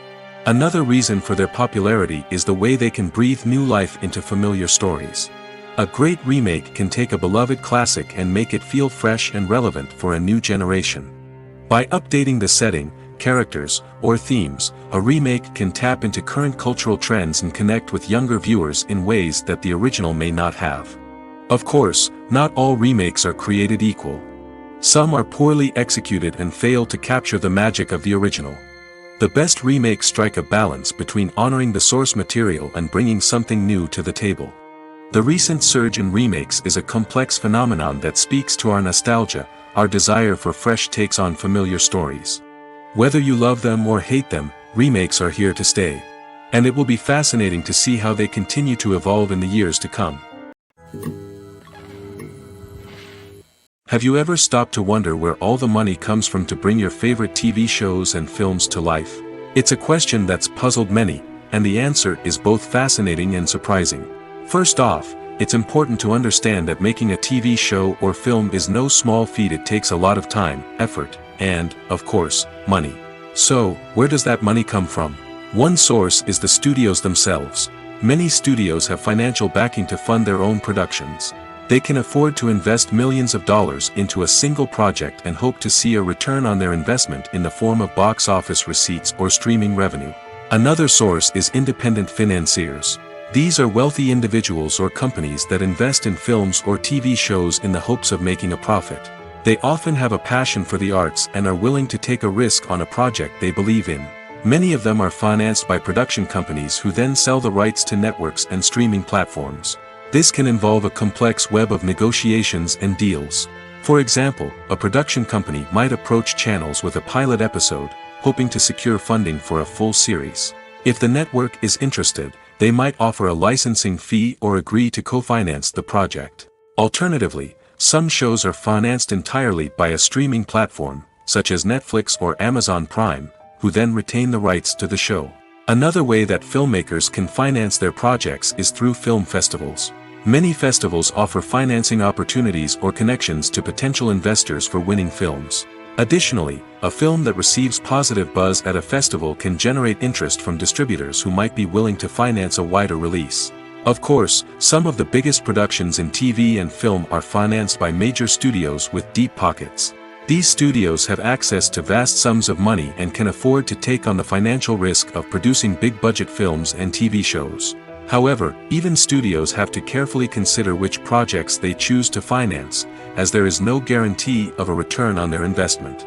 [SPEAKER 1] Another reason for their popularity is the way they can breathe new life into familiar stories. A great remake can take a beloved classic and make it feel fresh and relevant for a new generation. By updating the setting, characters, or themes, a remake can tap into current cultural trends and connect with younger viewers in ways that the original may not have. Of course, not all remakes are created equal. Some are poorly executed and fail to capture the magic of the original. The best remakes strike a balance between honoring the source material and bringing something new to the table. The recent surge in remakes is a complex phenomenon that speaks to our nostalgia, our desire for fresh takes on familiar stories. Whether you love them or hate them, remakes are here to stay. And it will be fascinating to see how they continue to evolve in the years to come. Have you ever stopped to wonder where all the money comes from to bring your favorite TV shows and films to life? It's a question that's puzzled many, and the answer is both fascinating and surprising. First off, it's important to understand that making a TV show or film is no small feat. It takes a lot of time, effort, and, of course, money. So, where does that money come from? One source is the studios themselves. Many studios have financial backing to fund their own productions. They can afford to invest millions of dollars into a single project and hope to see a return on their investment in the form of box office receipts or streaming revenue. Another source is independent financiers. These are wealthy individuals or companies that invest in films or TV shows in the hopes of making a profit. They often have a passion for the arts and are willing to take a risk on a project they believe in. Many of them are financed by production companies who then sell the rights to networks and streaming platforms. This can involve a complex web of negotiations and deals. For example, a production company might approach channels with a pilot episode, hoping to secure funding for a full series. If the network is interested, they might offer a licensing fee or agree to co-finance the project. Alternatively, some shows are financed entirely by a streaming platform, such as Netflix or Amazon Prime, who then retain the rights to the show. Another way that filmmakers can finance their projects is through film festivals. Many festivals offer financing opportunities or connections to potential investors for winning films. Additionally, a film that receives positive buzz at a festival can generate interest from distributors who might be willing to finance a wider release. Of course, some of the biggest productions in TV and film are financed by major studios with deep pockets. These studios have access to vast sums of money and can afford to take on the financial risk of producing big-budget films and TV shows. However, even studios have to carefully consider which projects they choose to finance, as there is no guarantee of a return on their investment.